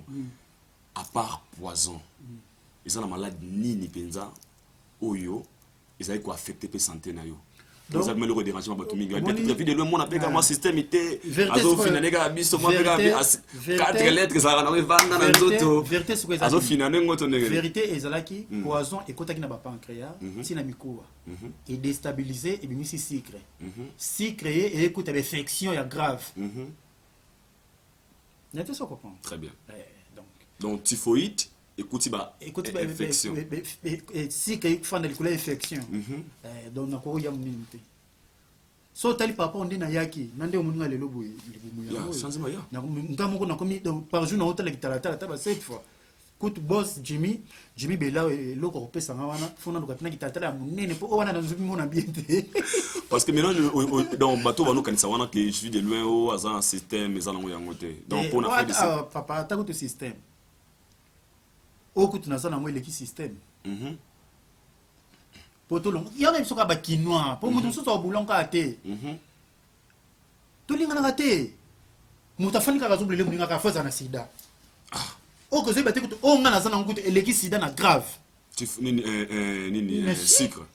À part poison, ils sont malades ni penza, oyo, ils ont quoi affecté la santé na yo. Donc, ça me le dérangement pour tout le monde. Depuis de loin, mon appel comme système était. Azo finané ga biso, moi ga 4 lettres ça va vendre dans zoto. Vérité c'est quoi? Azo finané ngoto nege. Vérité ezalaki poison et kotaki na ba pancréas, si na mikuwa. Et déstabiliser et bimisi sucre. Sucre et écoute avec infection ya grave. N'était ça comprendre. Très bien. Donc typhoïde écoute infection si que il faut dans les infection donc na ko ya munite so tali papa on dit na yaki nande omunga lelo boye ya changement ya na ngamo na komi par jour na hôtel kitala tala 7 fois coup boss Jimmy Bella loko kopesa wana fona lokapina kitala munene po wana na nzubi mona bien parce que maintenant dans bateau va nous kanisa wana que je suis de loin au azan système ezana ngoyangote donc pour na faire papa ta ko système okutu nazana mo eleki système poto longo yana biso ka ba kinois po mutu so bulonga ate to linga na ate mutu afani ka kazo blele muninga ka faza na sida oko ze bate kutu onga nazana ngutu eleki sida na grave nini sucre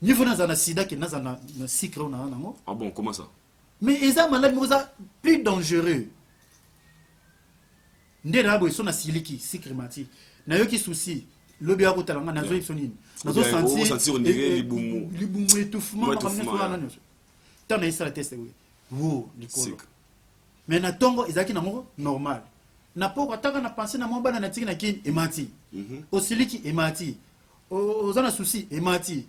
niveau nazana sida ke nazana na sucre on a nango. Ah bon, comment ça? Mais eza malade moza plus dangereux ndera bo so na siliki sucre mati na yoki souci lobi ya kotalanga nazo ipsonine nazo sentir libumu étouffement makamna tana isa la test wo likolo mais na tongo ezaki na moko normal na poko ataka na penser na mobana na tiki na kin emati osiliki emati ozana souci emati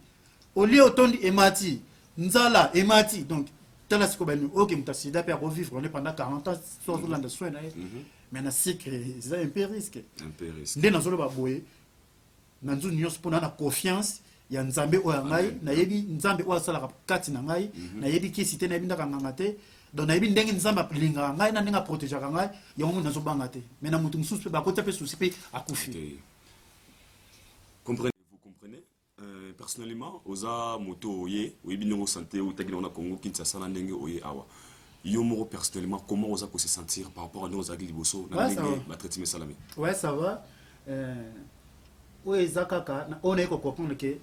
oli otondi emati nzala emati donc tala siko bani OK mutasida pe revivre on est pendant 40 ans sur l'an de soins mais na sucre c'est un peu risque nde nazolo ba boye na nzu nyos pona na confiance ya nzambe o ngai na yebi nzambe o sala kati na ngai na yebi ki cité na yebi ndaka ngangate donc na yebi ndenge nzambe apilinga ngai na ndenge protéger ngai yango nazo bangate mais na mutu mususu pe ba kota pe souci pe akufi. Comprenez, vous comprenez personnellement oza moto oye oyebi ndenge santé o tagi na Congo Kinshasa na ndenge oye awa yo moro personnellement comment oza ko se sentir par rapport à nos agli liboso na ndenge ba traitement salami? Ouais ça va oye zakaka on est ko comprendre que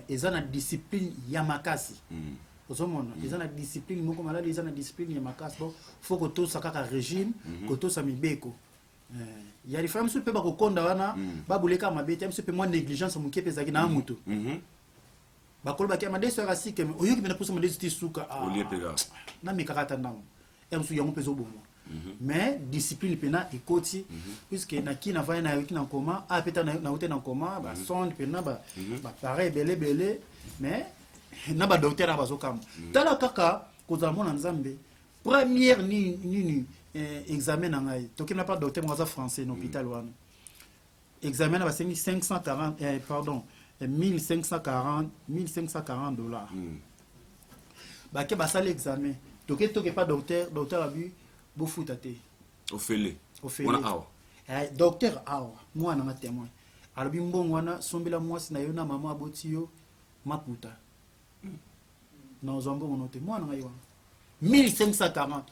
eza na discipline ya makasi ozomona eza na discipline moko malade eza na discipline ya makasi bon faut que to sakaka régime ko to sa mibeko ya les femmes pe ba ko konda wana ba buleka mabete mse pe moi négligence mu kepe zaki na mutu bakolo bakia madeso ya rasike oyoki bena pusa madeso tisuka na mikakata ndango emsu yango pezo bomo mais discipline pena ekoti puisque na ki na va na yoki na koma a peta na hote na koma ba sonde pena ba pareil belé mais na ba docteur abazokam tala kaka kozala mona nzambe première ni examen na ngai toki na pas docteur mwaza français na hôpital wana examen na ba 540 pardon 1540 $. Baké basali examen. Toké pas docteur abi bo futate. Ofele. Wana awa. Docteur awa, moi na témoin. Alabi mbongo wana sombela mwasi na yo na mama abotio maputa. Na ozombo monote moi na yo. 1540.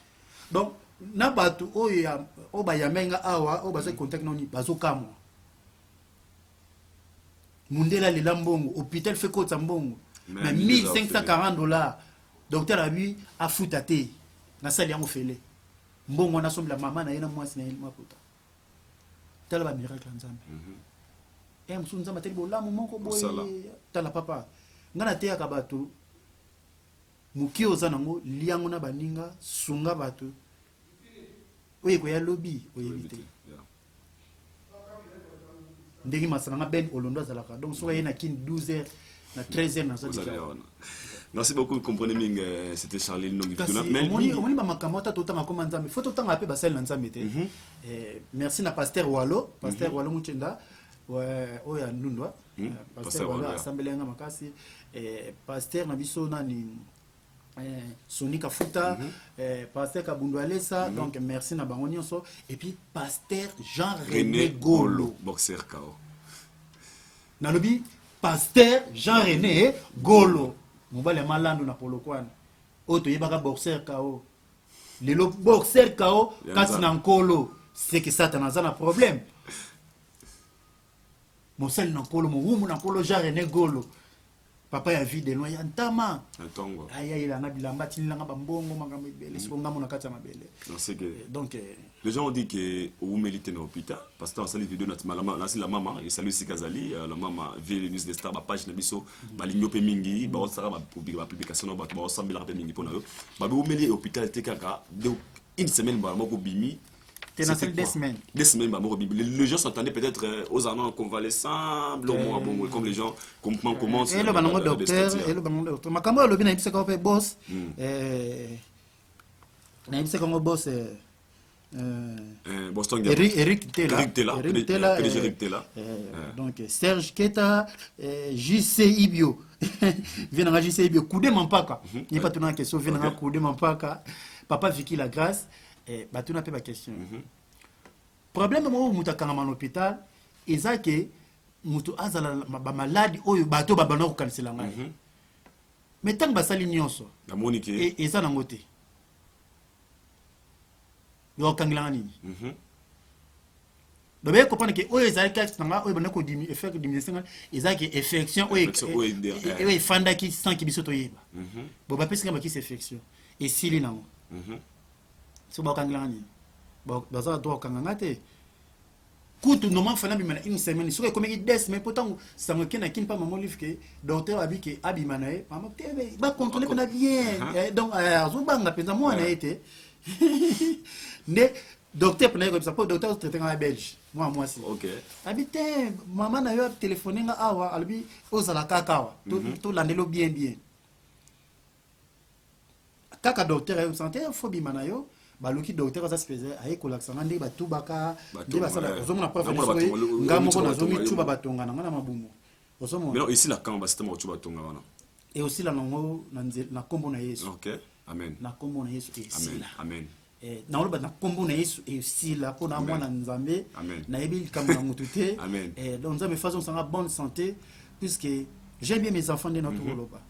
Donc na batu oya obayamenga awa obase contact noni bazokamwa. Mundela le lambongo, hôpital fait quoi tambongo? Mais $1540. Docteur a vu à foutate. Na sali yango fele. Mbongo na sombe la maman na yena mwasi na yena maputa. Tala ba miracle nzambe. Msu nzambe teli bo lamu moko boye. Tala papa. Ngana te akabatu. Muki ozanango liango na baninga sunga batu. Oye ko ya lobby oyebite. Ndegi masanga ben olondo azalaka donc soka yena kin 12h na 13h na zalika. Merci beaucoup, comprenez ming c'était Charlie Nongi tuna mais on ba makamota totanga koma nzambe faut totanga pe basel na nzambe te merci na pasteur Wallo muchenda ouais oya ndundwa pasteur wala assemblée makasi pasteur na biso nani Sonika Futa, pasteur Kabundu Alessa, donc merci na bango nyonso et puis pasteur Jean-René Golo, boxer KO. Nalobi pasteur Jean-René Golo. Mobile malando na polokwana. Oto yebaka boxer KO. Lelo boxer KO kasi na nkolo, c'est que ça t'en a un problème. Mon sel na nkolo, mon wumu na nkolo Jean-René Golo. Papa ya vie de loin ya ntama ntongo aya ila na bilamba tilanga bambongo makambo ebele sikonga mona kati ya mabele donc les gens ont dit que au milite na hôpital parce que dans cette vidéo naturellement là c'est la maman et salut Sikazali la maman vie news des stars ba page na biso ba linyo pe mingi ba osaka ba publication na ba osambela pe mingi pona yo ba au milite hôpital te kaka une semaine ba moko bimi. T'es dans celle des semaines. Des semaines, les gens s'attendaient peut-être aux annonces convalescents, comme les gens commencent. Et le banango docteur, ma caméra le bien a qu'on fait boss. On a qu'on boss. Boston Eric Tella. Donc Serge Keta, JC Ibio. Viens JC Ibio. Coudé Mampaka. Il n'y a pas tout dans question. Viens Coudé Mampaka. Papa Vicky la grâce. Bah tu n'as pas ma question. Problème moi où muta kanga l'hôpital, eza que mutu azala ba malade oyo bato ba bana ko kanisela ngai. Mais tant ba sali nyonso. La monique. Et eza na ngote. Yo kangila nini? Donc vous comprenez que oyo eza ka tanga oyo bana ko dimi effet diminution eza que infection oyo fanda ki sans ki biso to yeba. Bo ba pesi ngamba ki infection. Et sili nango. So ba kangila nini? Bon baza droit kanganga te. Kutu normalement fana bi mana une semaine so comme il des mais pourtant ça me kena kin pas maman livre que docteur abi que abi manae maman tebe ba contrôler pendant bien donc zo banga penza moi na été ne docteur pendant comme ça pour docteur traiter en belge moi si OK habité maman na yo téléphoner nga awa albi ozala kakawa tout landelo bien kaka docteur yo santé faut bi mana yo baluki docteur ça se faisait aye kolaksanga ndé batu baka ndé basala ozomona preuve ngamoko nazomi tuba batonga na mabumu ozomona mais non ici la kamba c'était mo tuba tonga wana et aussi la nango na kombo na Yesu OK amen na kombo na Yesu amen amen na oloba na kombo na Yesu et aussi la pona mwana nzambe na yebi kamba na mututé et donc nzambe façon sanga bonne santé puisque j'aime bien mes enfants de notre oloba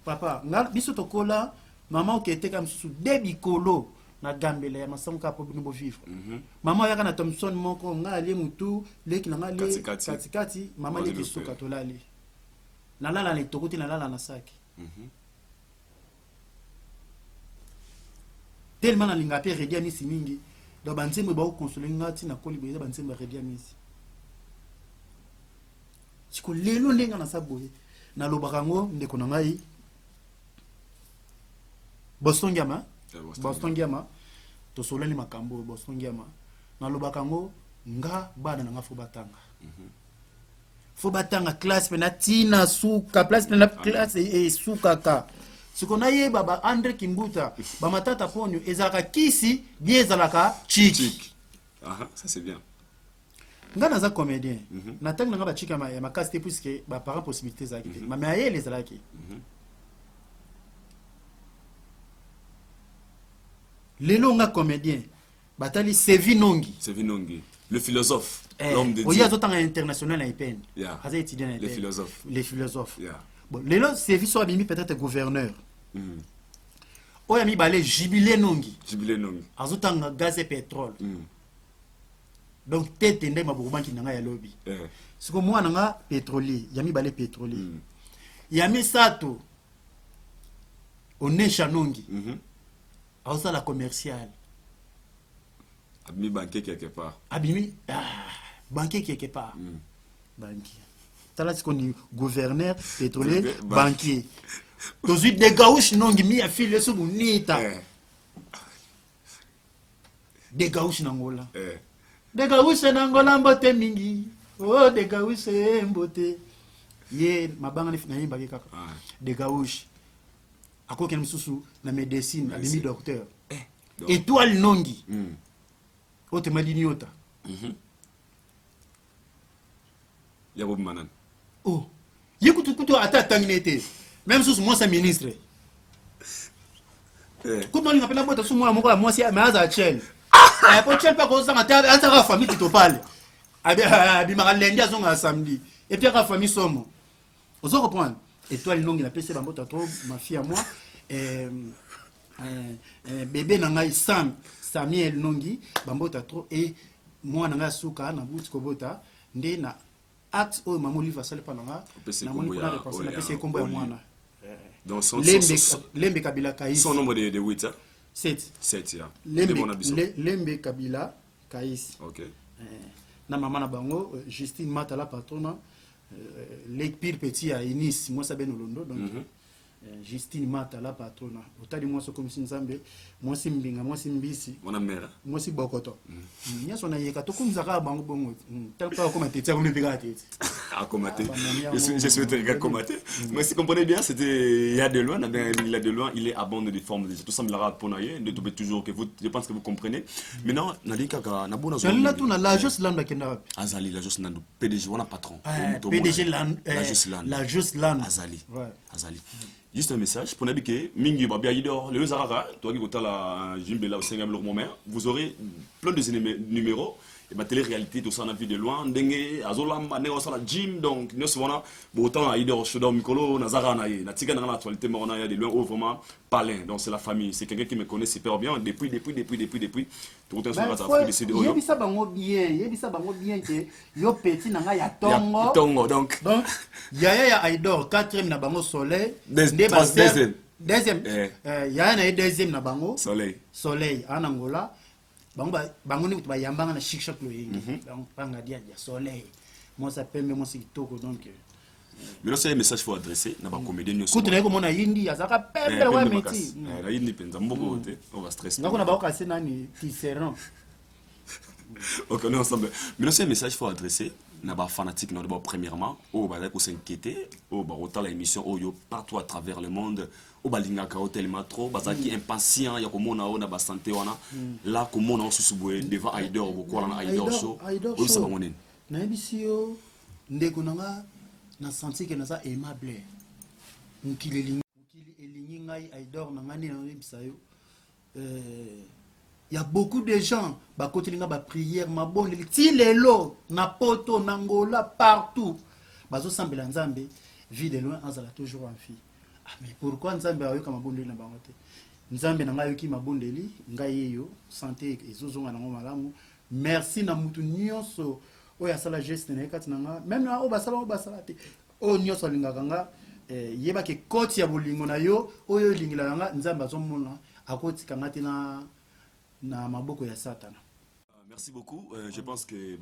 papa ngal biso tokola maman qui était comme sous débikolo na gambele ya masanka po bino bo vivre mama yaka na Thompson moko nga ali mutu leki na ngali katikati mama leki suka tolali na lala le tokuti na lala na saki tellement na linga pe redia misi mingi do banzembe ba ko consoler ngati na kolibe banzembe redia misi siko lelo ndenga na saboye na lobakango ndeko na ngai Boston Giama to solani makambo Boston Giama na lobakango nga bana nga fo batanga classe pena tina suka place pena classe et suka ka sikona ye baba Andre Kimbuta ba matata ponyo ezaka kisi biezalaka chiki ça c'est bien nga naza comédien na tanga nga ba chika ma caste puisque ba parents possibilité za kite ma mais aye les alaki Lelo nga comédien batali Sevinongi le philosophe l'homme de Dieu oya zotanga international na IPN aza étudiant na les philosophes bon lelo Sevi so abimi peut-être gouverneur oya mi balé Jubilé Nongi azotanga gaz et pétrole donc tete ndema bobanki nanga ya lobby siko mwana nga pétrolier yami balé pétrolier yami sato onesha Nongi à la commerciale. Abimi banquier quelque part. Abimi banquier quelque part. Banquier. T'as ce qu'on dit gouverneur pétrolier banquier. Dans une des gauches non mi a filé sous nita. Des gauches n'angola. Des gauches n'angola mbote mingi. Oh des gauches mbote. Ye mabanga ni fina yimba kaka. Des gauches. Ako ken misusu na médecine abimi docteur étoile Nongi ote madini yota Il y a Bob Manan. Oh. Yekutu kutu ata tanginete. Même sous moi c'est ministre. Comment on appelle la boîte sous moi moi c'est mais à Chel. Pour Chel pas cause ça à famille qui te parle. Abi maralendi à son samedi. Et puis à famille somme. Vous comprenez? Et toi, il a passé ma fille à moi. Bébé n'a Sam, Samuel Nongi, Bambota trop. Et moi, n'a Souka, n'a bout Kobota, n'est na acte au maman lui va saler pendant là. N'a mon la PC combo à moi. Donc son Lembe Kabila Kaïs. Son nombre de 8, hein? 7. 7, yeah. Lembe Kabila Kaïs. Ok. Na maman na bango, Justine Matala patrona. Les pires petits à Inis, moi ça ben Olondo, donc Justine Mata la patrona. Autant de moi c'est comme si nous ambe, moi c'est mbinga, moi c'est mbisi. Mon mère. Moi c'est bokoto. Nia sona yeka to comme zaka bango bongo. Tant pas comme t'es on me pega tête. À commenter. Je souhaite regarder commenter. Mais si vous comprenez bien, c'était il y a de loin, il y a de loin, il est abondé de formes. Tout ça me l'a raconté, ne tombez toujours que vous, je pense que vous comprenez. Maintenant, Nadika na bona zone. Là tout na la juste land kenda. Azali la juste land PDG on a patron. PDG land la juste land Azali. Azali. Juste un message pour Nabike, Mingi Babia Yidor, le Zarara, toi qui êtes là, Jimbela au Sénégal, vous aurez plein de numéros. Et ma télé-réalité, tout ça, on a vu de loin. Dengue, Azolam, Anéo, la gym, donc, nous sommes autant à Yidor, Shodor, Mikolo, Nazara, Naye, Natiga, dans l'actualité, on a de loin, oh, vraiment, Palin. Donc, c'est la famille. C'est quelqu'un qui me connaît super bien. Depuis. Tout le temps, on a décidé. Il y a ça, bien, que yo petit, n'a ya tongo. Tongo, donc. Yaya Aïdor, 4e, n'a bango soleil. Deuxième. Yaya na deuxième, n'a bango. Soleil, en Angola. Bango ni yambanga na chic chaque loying. Donc, panga dia soleil. Moi, ça peut, mais moi, c'est toko, donc. Mais là, c'est un message qu'il faut adresser. N'a pas comédie. Écoute, on a Indi, Azaka Pembe, ouais, métier. La Indi, on va stresser. Donc, on a pas cassé nani, tisserand. Ok, on est ensemble. Mais là, c'est un message qu'il faut adresser. N'a pas fanatique, n'a pas premièrement. Oh, bah, d'accord, s'inquiéter. Oh, bah, autant l'émission, oh, yo, partout à travers le monde. Oh, bah, l'ingaka, hôtel, matro. Bah, ça qui est impatient, y'a comme on a, on a, bah, santé, on a. Là, comme on a, on se souboué devant Aïdor, ou quoi, on a Aïdor show. Oh, ça va, on est. Na émission, ndeko nanga, na senti que naza aimable. Nkili elingi ngai Aïdor nangani na bisayo. Il y a beaucoup de gens qui ont des prières, ma bonne, ti lelo, na poto, na Angola, partout. Bazo sambela nzambe, vie de loin, azala toujours en fille. Ah, mais pourquoi nzambe a eu comme bonne na bangote? Nzambe na ngai ki ma bonne li, ngai yo, santé ezozo na ngo malamu. Merci na mutu nyonso, o ya sala geste na kati na même na o basala te. O nyonso lingaka nga, yeba ke koti ya bolingo na yo, oyo lingila nga nzambe azomona, akoti kangati na maboko ya Satan. Merci beaucoup. Je pense que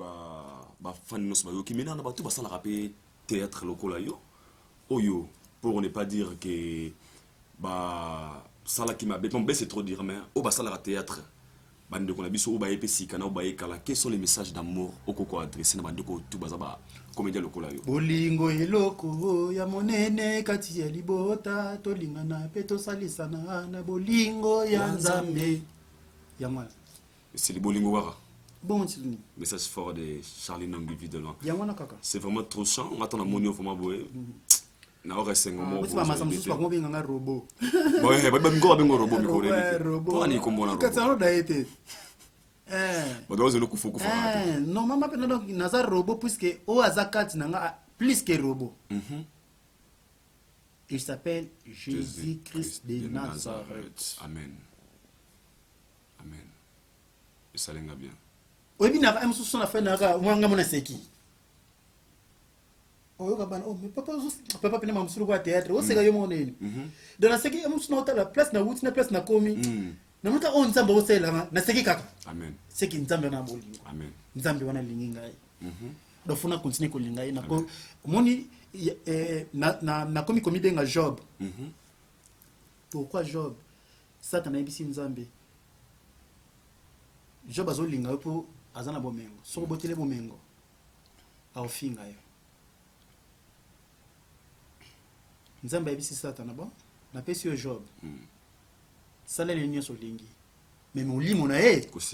fan nos mayo qui maintenant ba tout ba sala rapé théâtre local yo. Oyo pour ne pas dire que sala qui m'a béton c'est trop dire mais o ba sala théâtre. Bande ko na biso o ba epesi kana o ba ekala. Quels sont les messages d'amour au koko adressé na bande ko tout bazaba comédien local yo. Bolingo eloko ya monene kati ya libota tolingana pe to salisana na bolingo ya nzambe. C'est le bolingo wara. Bon, message fort de Charlie Nongi vie de loin. C'est vraiment trop chiant. On attend la monnaie vraiment boé. Na ora sengo mo. C'est pas ma samsu pas ko binga robot. Ouais, ba bingo bingo robot mi ko le. Pour ani ko mona robot. Katsalo da été. Ba dozo no kufu kufu. Non, maman pe na naza robot puisque o azakat nanga plus que robot. Il s'appelle Jésus-Christ de Nazareth. Amen. Amen. Et ça l'enga bien. Oui, bien, on a fait un manga monaseki. Oh, mais papa, papa, maman, sur le théâtre, oh, c'est gagné mon nez. Dans la seki, on a la place, na place, na komi. Na muta on nzamba ose la na seki kaka. Amen. Seki nzamba na boli. Amen. Nzamba wana lingi ngai. Do funa continue ko lingai na ko moni na komi benga Job. Pourquoi Job? Satan a bisi nzambe. Job azolinga po azana bomengo. Soko botele bomengo. Aofinga yo. Nzambe a bisi Satan ba na pesi yo Job. Sala le nyoso lingi. Mais mon limo na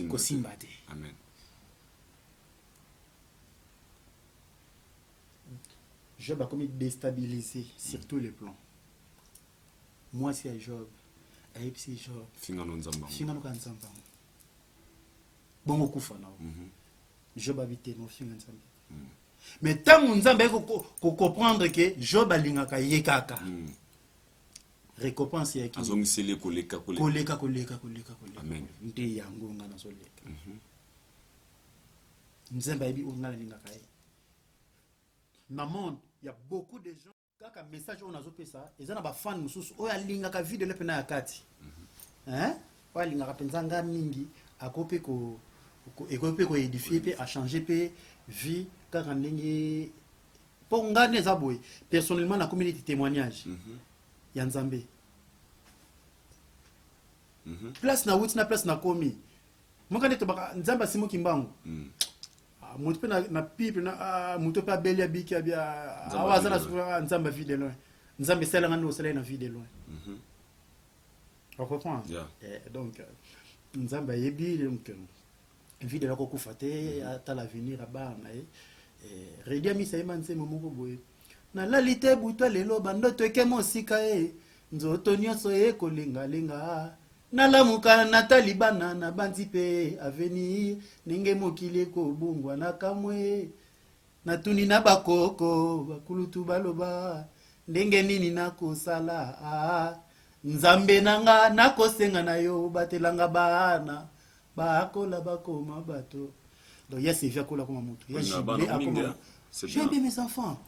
kosimba te. Amen. Job a comme déstabilisé sur tous les plans. Moi, c'est Job. Et puis Job. Fingano Nzamba. Fingano Nzamba. Bon, kufa na. Job habite no Fingano Nzamba. Mais tant que Nzamba ko comprendre que Job alingaka yekaka. Récompense yaki. Azongisele koleka. Amen. Nte yango ngana soleka. Nzamba ebi ongala lingaka ye. Dans le monde, il y a beaucoup de gens qui ont un message on a zopé ça et ça n'a pas fan mususu oya lingaka vidéo le pena yakati hein oya lingaka penzanga mingi akope ko ekope ko édifier pe a changer pe vie kaka ndenge po ngane za boy personnellement na communauté témoignage ya Nzambe place na wuti na place na komi mokande to baka Nzamba simo kimbangu mutu na pipe na mutu pa belia biki abia awazana sura Nzamba vie de loin Nzamba sela ngano sela na vie de loin on comprend donc Nzamba yebi donc vie de la ko kufate ata l'avenir aba na redia mi saima nse momoko boye na lalite buto lelo bando to ke mosika nzoto nyonso kolinga linga nalamuka na talibana na bandi pe avenir ninge mokili ko bungwa na kamwe natuni na bakoko bakulutu baloba ndenge nini nakosala Nzambe nanga nakosenga na yo batelanga bana bakola bakoma bato donc il y a ces vieux kola comme moto il y a j'ai bien mes enfants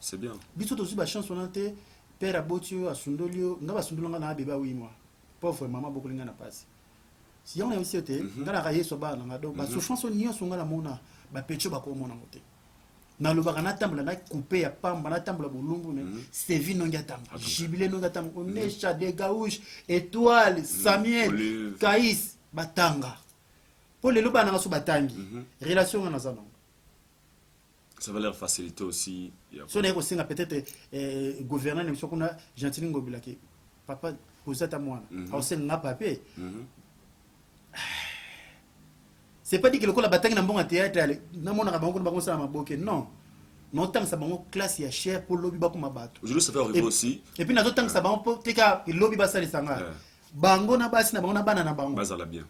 c'est bien biso to ba chance on ante père abotio asundolio ngaba sundolanga na beba 8 mois pauvre maman beaucoup linga na passe si on a aussi été ngala ka yeso bana ngado ba souffrance on songa la mona ba pecho ba ko mona ngote na lo baka na tambla na couper ya pamba na tambla bolumbu ne sevi no ngata jibile no ngata on echa de gauche étoile Samuel Kaïs batanga pour les lobana na so batangi relation na zano ça va leur faciliter aussi so na ko singa peut-être gouverneur ne so kuna gentili ngobila ki papa posata mwana au sen na papé c'est pas dit que le la batangi na mbonga théâtre na mona ka bango bango sa maboke non non tant ça bango classe ya cher pour lobby ba kuma bato aujourd'hui ça fait arriver aussi et puis na zo tant ça bango pour tika lobby ba sali sanga bango na basi na bango na bana na bango bazala bien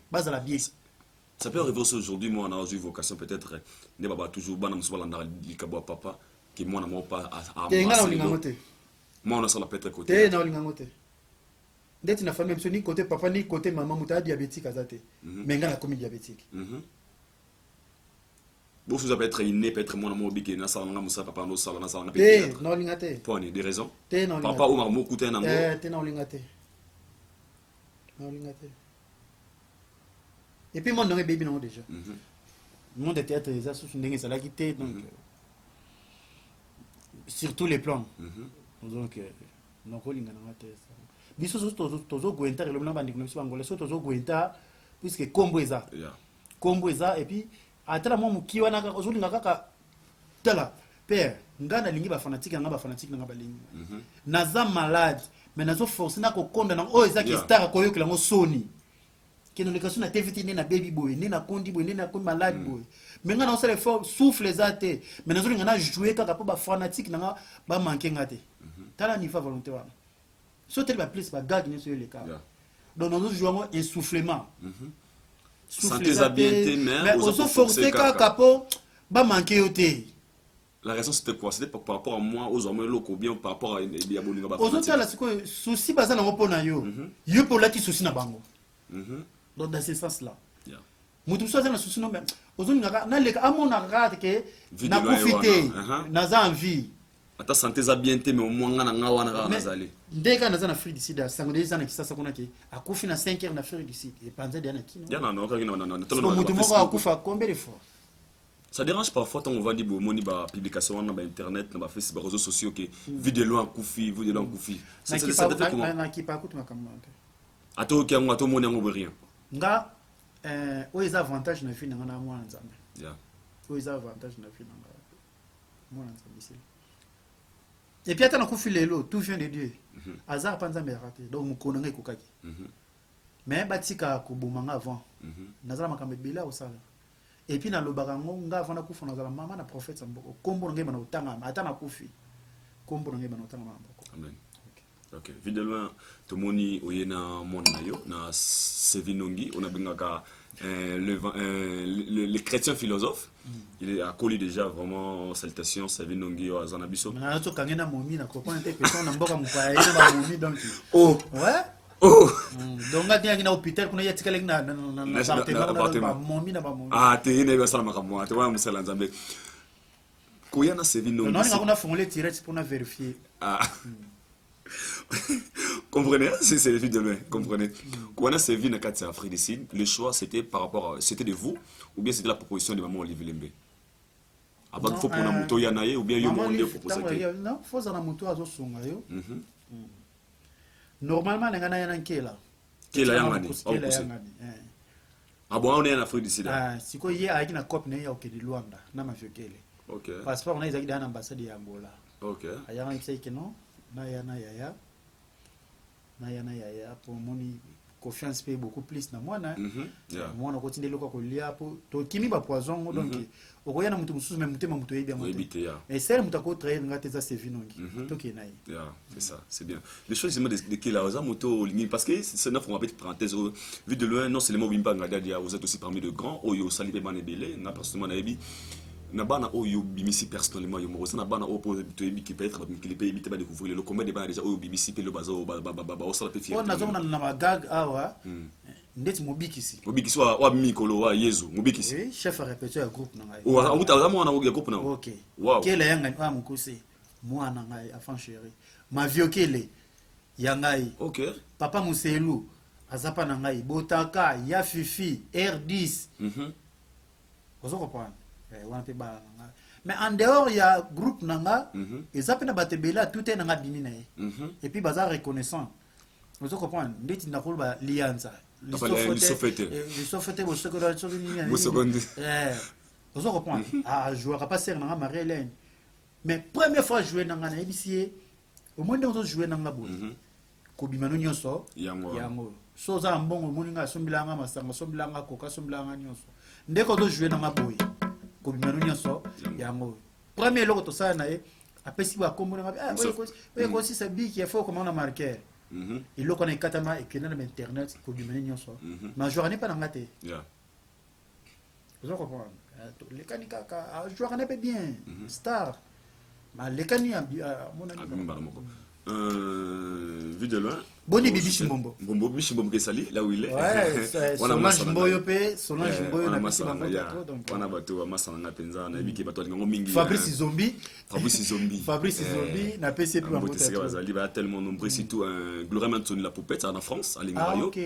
ça peut arriver aussi aujourd'hui moi on a eu vocation peut-être ne baba toujours bana musala na likabo papa qui moi na mo pas à moi on a ça la peut-être côté na linga ngote ndeti na famille ni côté papa ni côté maman muta diabétique azate mais ngana comme diabétique bon vous avez être inné peut-être moi na mo biki na ça nga musa papa no sala na ça na peut-être non lingate pour des raisons papa ou maman kuté na ngo non lingate non lingate et puis mon nom est baby non déjà monde de théâtre les associations ndenge ça la quitté donc sur tous les plans donc non ko lingana ngate biso tozo gwenta le mona bandi kunisi bangola so tozo gwenta puisque combo eza et puis atala mo mukiwa na ka ozulinga kaka tala père ngana lingi ba fanatique nga balingi naza malade mais nazo forcer na ko konda na o eza ki star ko yokela ngo soni kino le kaso na TVT ne na baby boy ne na kondi boy ne na ko malade boy mais ngana on se fort souffle ezate mais nazo linga na jouer kaka pa ba fanatique na ba manquer ngate tala ni fa volonté wa sauter la plus ba gag ne sur les cas donc nous jouons un soufflement santé zabienté mais aussi forcer capo ba manquer oté la raison c'était quoi c'était par rapport à moi aux hommes locaux bien par rapport à diabolinga ba aux autres là c'est quoi souci baza na ngopona yo yo pour la ti souci na bango donc dans ce sens là mutu so na souci no mais aux autres na le amona rate que na profiter na envie ata santé zabienté mais au moins ngana ngawa na nazali ndeka naza na Afrique du Sud sango des ana kisasa kuna ki akufi na 5 heures na Afrique du Sud et panza dia na kino yana no kaka na mutu moko akufa combien de fois ça dérange parfois quand on va dire moni ba publication na ba internet na ba Facebook réseaux sociaux que vidéo loin kufi ça fait comment na ki pa kutu makamwa ato ki ngo ato moni ngo rien nga o les avantages na vie na ngana mwana nzambe o les avantages na vie na mwana nzambe et puis attends kufi lelo tout vient de Dieu hasard panza me raté donc mukona ngai kokaki mais batika kubumanga avant nazala makambe bila osala et puis na lobaka ngo nga avant na kufa nazala mama na prophète mboko kombo ngai bana utanga ata na kufi kombo na ngai banotanga maboko. Amen. Ok, vidéo tomoni oyena mona yo na Sevinongi, on a bengaka le chrétien philosophe. Il a collé déjà vraiment salutation Sevinongi au Zanabiso. Na to kangena momi na comprendre te personne na mboka mupaya ina ba momi donc. Oh. Ouais. Oh. Donc ngati na hôpital kuna yatika lek na appartement momi na ba momi. Ah, te ina ba sala makamwa, te wa musala nzambe. Koyana Sevinongi. Non, on a formulé direct pour vérifier. Ah. Comprenez, c'est les filles de loin, comprenez. Quand on a servi dans Afrique du Sud, le choix c'était par rapport à, c'était de vous ou bien c'était la proposition de maman Olivier Lembe. Avant qu'il faut prendre un moto yanaye ou bien il y a un proposé. Non, faut ça na moto azo songa yo. Normalement les gars yana nkela. Kela yangani. Ah bon, on est en Afrique du Sud. Ah, si ko yé avec na copie na ya okedi Luanda na mafiokele. OK. Passeport na izaki dans ambassade ya Angola. OK. Ayanga ikisaki non. Na yaya pour moni confiance paye beaucoup plus na mwana mwana continue loko kolia po to kimi ba poison donc okoya na mutu mususu même mutema mutu yebi ya et celle mutu ko traiter ngate za Sevinongi to kenai c'est ça, c'est bien les choses de qui la oza moto lingi parce que c'est neuf on va petite parenthèse vu de loin non seulement bimba ngadia vous êtes aussi parmi de grands oyo salibe banebele na personnellement na yebi na bana oyo bimisi personnellement yo mo na bana opo to yebi qui peut être qui peut éviter de découvrir le combat de bana déjà oyo bimisi pe le bazo ba o sala pe fier on a zona na magag awa ndeti mobikisi wa mikolo wa yezu mobikisi oui chef répétiteur ya groupe na ngai wa uta mwana ya groupe na OK wow kele yanga wa mukuse mwana ngai afan chéri ma viokele yangai OK papa Muselu azapa na ngai botaka ya fifi R10 vous comprenez mais en dehors il y a groupe nanga et ça peut na batebela tout est nanga bimi na et puis bazar reconnaissant vous comprenez ndeti na kolba lianza le sofete bo secondaire vous comprenez ah joueur pas ser nanga Marie-Hélène mais première fois jouer nanga na ebisier au moins on jouer nanga bo ko bimano nyonso yango so za mbongo moninga sombilanga masanga sombilanga koka sombilanga nyonso ndeko do jouer nanga boy ko bimano nyonso yango premier loko to sana e apesi ba kombo na ko si sabi qui faut comment on a marqué il loko na katama et que na internet ko bimano nyonso ma joueur n'est pas ngate vous comprenez les kanika ka joueur n'est pas bien star ma les kania mon ami vu de loin Boni Bibi Chimbombo. Bombo Bibi Chimbombo Kesali, là où il est. Ouais, Solange Mboyo pe, Solange Mboyo na Pisi Bango donc. On a battu à Masanga Penza, na biki bato lingo mingi. Fabrice Zombi. Fabrice Zombi na PC pe Bango. C'est bazali ba tellement nombreux surtout un Gloria Manzoni la poupette en France à Lingario. OK.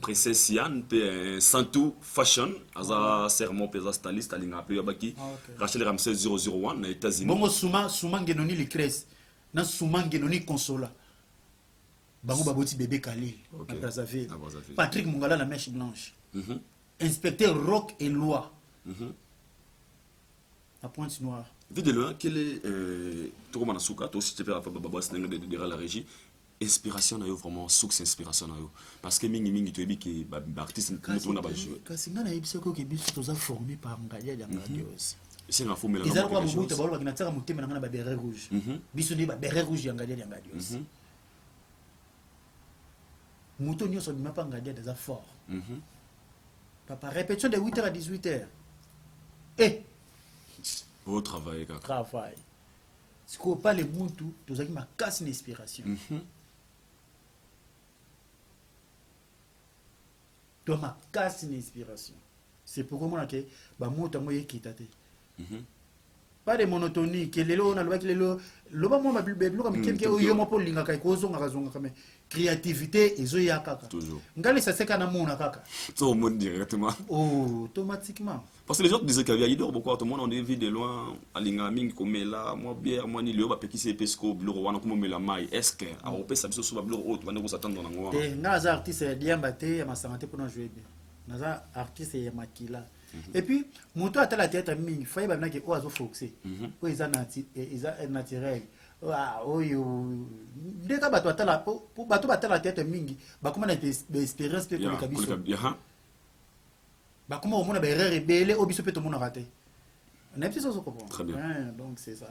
Princesse Yann pe Santou Fashion, aza serment pesa styliste à Linga pe baki. Rachel Ramsey 001 na États-Unis. Bongo Souma Ngenoni les crèches. Na Souma Ngenoni consola. Bango baboti bébé Khalil na Brazzaville. Patrick Mungala la mèche blanche. Inspecteur Rock et Loi. La pointe noire. Vu de loin, quel est Toro Manasuka, toi aussi tu fais la la régie. Inspiration na yo vraiment source inspiration na yo parce que mingi to ebi ki ba artiste tout na ba jouer. Kasi ngana yebisa ko ke biso toza formé par Ngalia ya Ngadios. C'est un faux mélange. Ils ont pas beaucoup de balles qui n'attire mon thème na ba béret rouge. Biso ni ba béret rouge ya Ngalia ya Ngadios. Mouton nyonso bima pa Ngalia des efforts. Papa répétition de 8h à 18h. Eh au travail kaka. Travail. Ce qu'on pas les moutou, tous qui m'a cassé une inspiration. Toi m'a cassé une inspiration. C'est pourquoi moi que ba mouta moi quitate. Pas de monotonie que les on a le lelo lo ba moi ma bibé lo comme quelqu'un yo mo po linga kai ko zonga kazonga kama créativité ezo ya kaka. Toujours. Ngali ça c'est kana mona kaka. Tout le monde directement. Oh, automatiquement. Parce que les autres disaient qu'il y a beaucoup beaucoup tout le monde on vit de loin à Lingaming comme là moi bière moi ni le ba peki c'est pesco bloro wana comme me la mai est-ce que a opé ça biso so ba bloro autre wana ko s'attendre na ngwa. Et naza artiste diamba te ya masanté pour na jouer bien. Naza artiste ya makila. Et puis moto à la tête mingi faille ba na ke o azo foxer. O isa naturel. Ah oyo ndeka bato atala po bato batala tête mingi ba comment na expérience pe ko kabiso. Bah comment on a des erreurs rebelles au biso peut tout le monde raté. On a petit ça comprendre. Très bien. Donc c'est ça.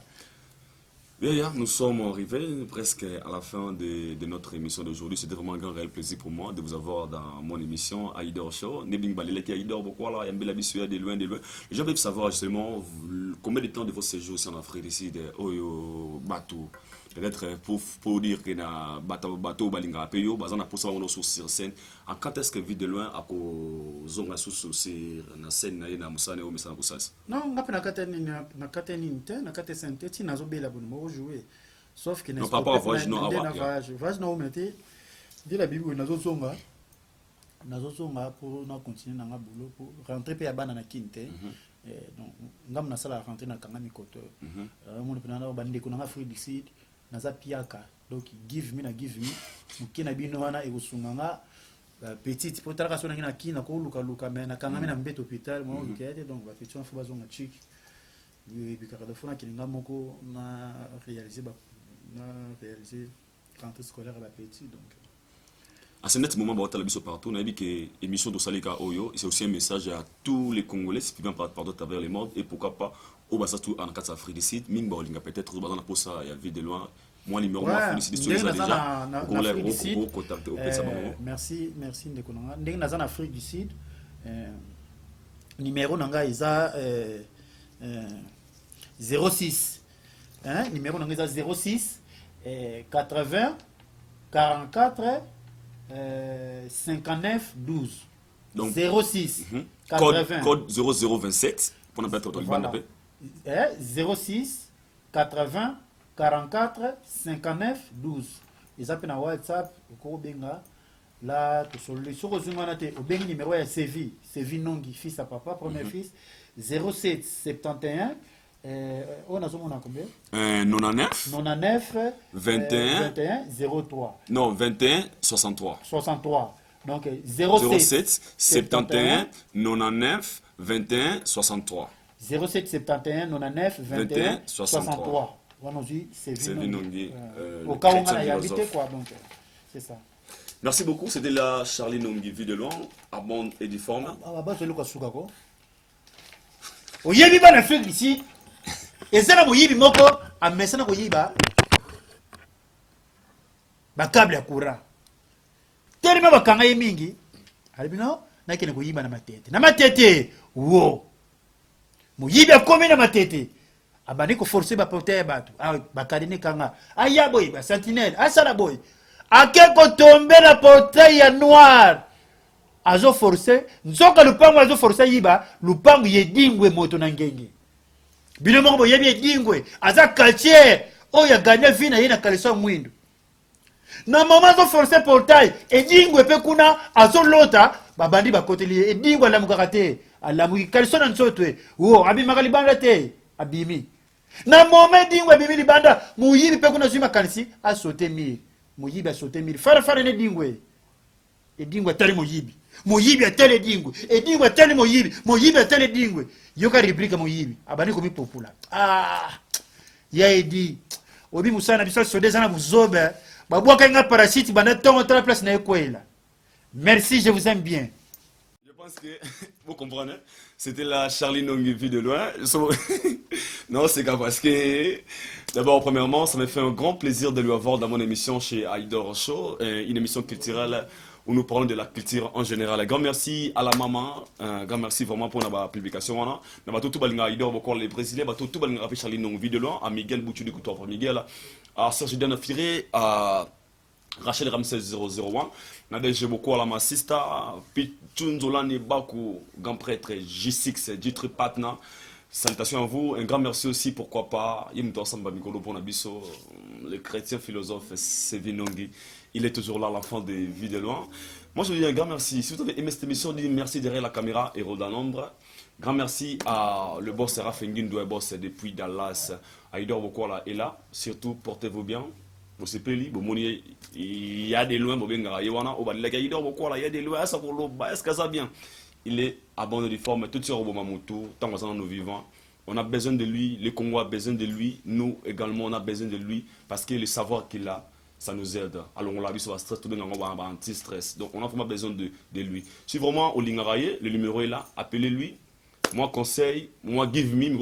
Bien, nous sommes arrivés presque à la fin de notre émission d'aujourd'hui. C'était vraiment un grand réel plaisir pour moi de vous avoir dans mon émission Aïdor Show. Nebing Baleleki Aïdor, pourquoi là, Yambela Bissuya, de loin, de loin. Les gens veulent savoir justement combien de temps de votre séjour ici en Afrique, ici, de Oyo Batou. Peut-être pour dire que na bateau balinga peyo bazana pour ça on sur scène. En quand est-ce que vit de loin à zonga sur na scène na musane o mesana kusasa. Non, ngapa na kateni nte na kate sente ti nazo bela bon mo jouer. Sauf que non pas pas voyage non voyage non mete de la bible nazo zonga pour na continuer na boulot pour rentrer pe ya bana na kinte. Donc ngam na sala rentrer na kanga mikoto. Mon pena bande ko na Afrique du Sud. Naza piaka donc give me mukina bino wana ekosunganga petite potala sona ngina kina ko luka mais na kanga na mbeto hôpital mo lukete donc ba petit fo bazonga chic bikaka da fona kilinga moko na réaliser rentrée scolaire ba petit donc à ce net moment ba biso partout on a dit que émission de Salika Oyo c'est aussi un message à tous les Congolais qui viennent par travers le monde et pourquoi pas au Bassatu en Katsa Afrique du Sud Ming Bolinga peut-être dans la posa il y a vie de loin moi numéro 1 félicitations déjà merci Ndekonanga ndenge naza na Afrique du Sud numéro nanga isa 06 hein numéro nanga isa 06 80 44 59 12 donc 06 80 code 0027 pour ne pas être voilà. 06 80 44 59 12 ils appellent na WhatsApp ko benga là to solution kozungana te obengi numéro ya Sevi Nongi fils à papa premier fils 07 71 on a son combien 99 21 03 non 21 63 donc 07 71 99 21 63 07 71 99 21 63 c'est Vinongi au cas où on a habité quoi donc c'est ça. Merci beaucoup, c'était la Charlie Nongi vue de loin à bonne et difforme. Bah c'est le cas suka ko oyebi ba na Afrique ici et ça na boyebi moko a mesana ko yiba ba câble ya courant tellement ba kanga mingi alibino na kene ko yiba na matete wo moyibi akomi na matete abani ko forcer ba porter batu ba kadine kanga aya boy ba sentinelle asala boy akeko tomber la portail ya noir azo forcer nzoka lupango azo forcer yiba lupango yedingwe moto na ngenge bino moko boyebi yedingwe aza quartier oya gagner vina yena kaleso mwindo na mama azo forcer portail edingwe pe kuna azo lota babandi bakoteli edingwe la mukakate alamu kaleso na nsotwe wo abimaka libanda te abimi na moment dingwe abimi libanda muyibi pe kuna zima kanisi asote mire muyibi asote mire fara ne dingwe edingwe tali muyibi atele dingwe edingwe tali muyibi atele dingwe yoka rubrique muyibi abani ko mi popula ya edi obi musana biso so des ana buzobe babwaka nga parasite bana tongo tra place na ekwela. Merci, je vous aime bien. Je pense que vous comprenez. C'était la Charlie Nongi vue de loin. Non, c'est grave parce que d'abord, premièrement, ça m'a fait un grand plaisir de lui avoir dans mon émission chez Aïdor Show, une émission culturelle où nous parlons de la culture en général. Un grand merci à la maman, un grand merci vraiment pour la publication. On a tout balinga Aïdor, beaucoup les Brésiliens, tout balinga Charlie Nongi vue de loin, à Miguel Boutu du Couteau, Miguel, à Serge Danafiré, à Rachel Ramsey 001. Nadège beaucoup à la massista, Pichunzolani Baku, grand prêtre J6, Ditri Patna. Salutations à vous, un grand merci aussi, pourquoi pas, le chrétien philosophe Sevinongi, il est toujours là, l'enfant de vie de loin. Moi je vous dis un grand merci. Si vous avez aimé cette émission, dites merci derrière la caméra, héros d'un nombre. Grand merci à le boss Rafengindou, le boss depuis Dallas, Aïdor Bokola est là. Surtout, portez-vous bien. Vous savez, il y a des loin, il y a des loin, est-ce que ça bien? Il est abandonné du forme, tout sur Robomamutu, tant que nous vivons. On a besoin de lui, les Congolais ont besoin de lui, nous également on a besoin de lui, parce que le savoir qu'il a, ça nous aide. Alors on l'a vu sur la stress, tout le monde a un anti-stress. Donc on a vraiment besoin de lui. Si vraiment au Lingaraye, le numéro est là, appelez-lui. Moi, conseil, moi, give me,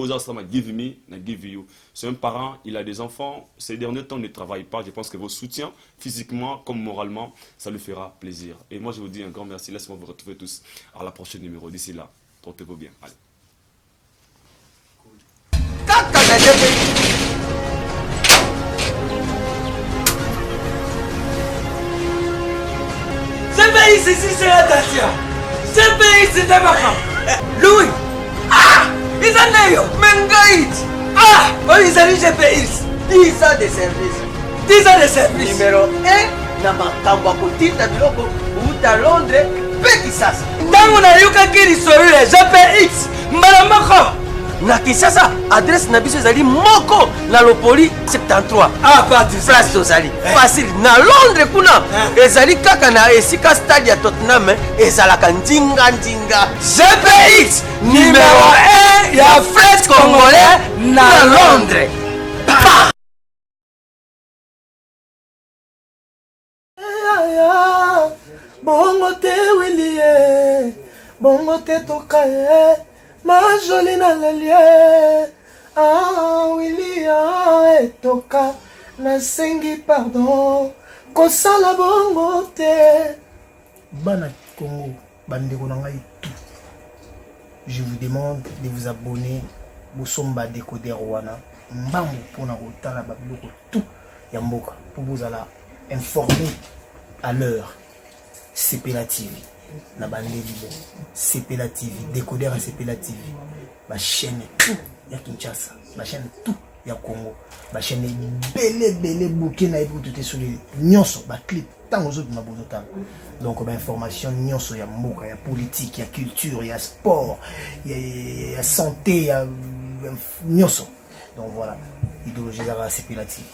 give me, na give you. C'est un parent, il a des enfants. Ces derniers temps, ne travaille pas. Je pense que vos soutiens, physiquement comme moralement, ça lui fera plaisir. Et moi, je vous dis un grand merci. Laissez-moi vous retrouver tous à la prochaine numéro. D'ici là, portez-vous bien. Allez. Ce pays, c'est la Tatia. Ce pays, c'est Tabakam. Louis. Ah, ils en ont eu. Mengaït. Ah, oh, ils ont eu GPS. 10 ans de service. 10 ans de service. Numéro 1, na makambo kotinda biloko uta Londres, petit sas. Tango na yuka kiri soyule GPS. Mbalamako. Na Kinshasa, adresse na biso ezali moko na Lopoli 73. Ah, pas du place tozali. Facile. Na Londres kuna ezali kaka na esika stade ya Tottenham ezalaka ndinga. GPX numéro 1 ya Fred Congolais na Londres. Bongo te Willie, bongo te tokaye. Ma jolie na lelie, ah Willy, ah etoka, na sengi pardon, kosala bongo te. Bana Congo, bandeko na ngai tout. Je vous demande de vous abonner au Somba Décodeur Wana, mbango pona kotala ba biloko tout ya mboka pour vous alla informer à l'heure. CPLA TV. Na bandeli bon CPLA TV, Décodeur CPLA TV, ma chaîne tout ya Kinshasa, ma chaîne tout ya Congo, ma chaîne belé bouquet na pour tout sur les nyonso ba clip tant aux autres ma bonota. Donc ba information nyonso ya mboka, ya politique, ya culture, ya sport, ya santé, ya nyonso. Donc voilà, idéologie à CPLA TV.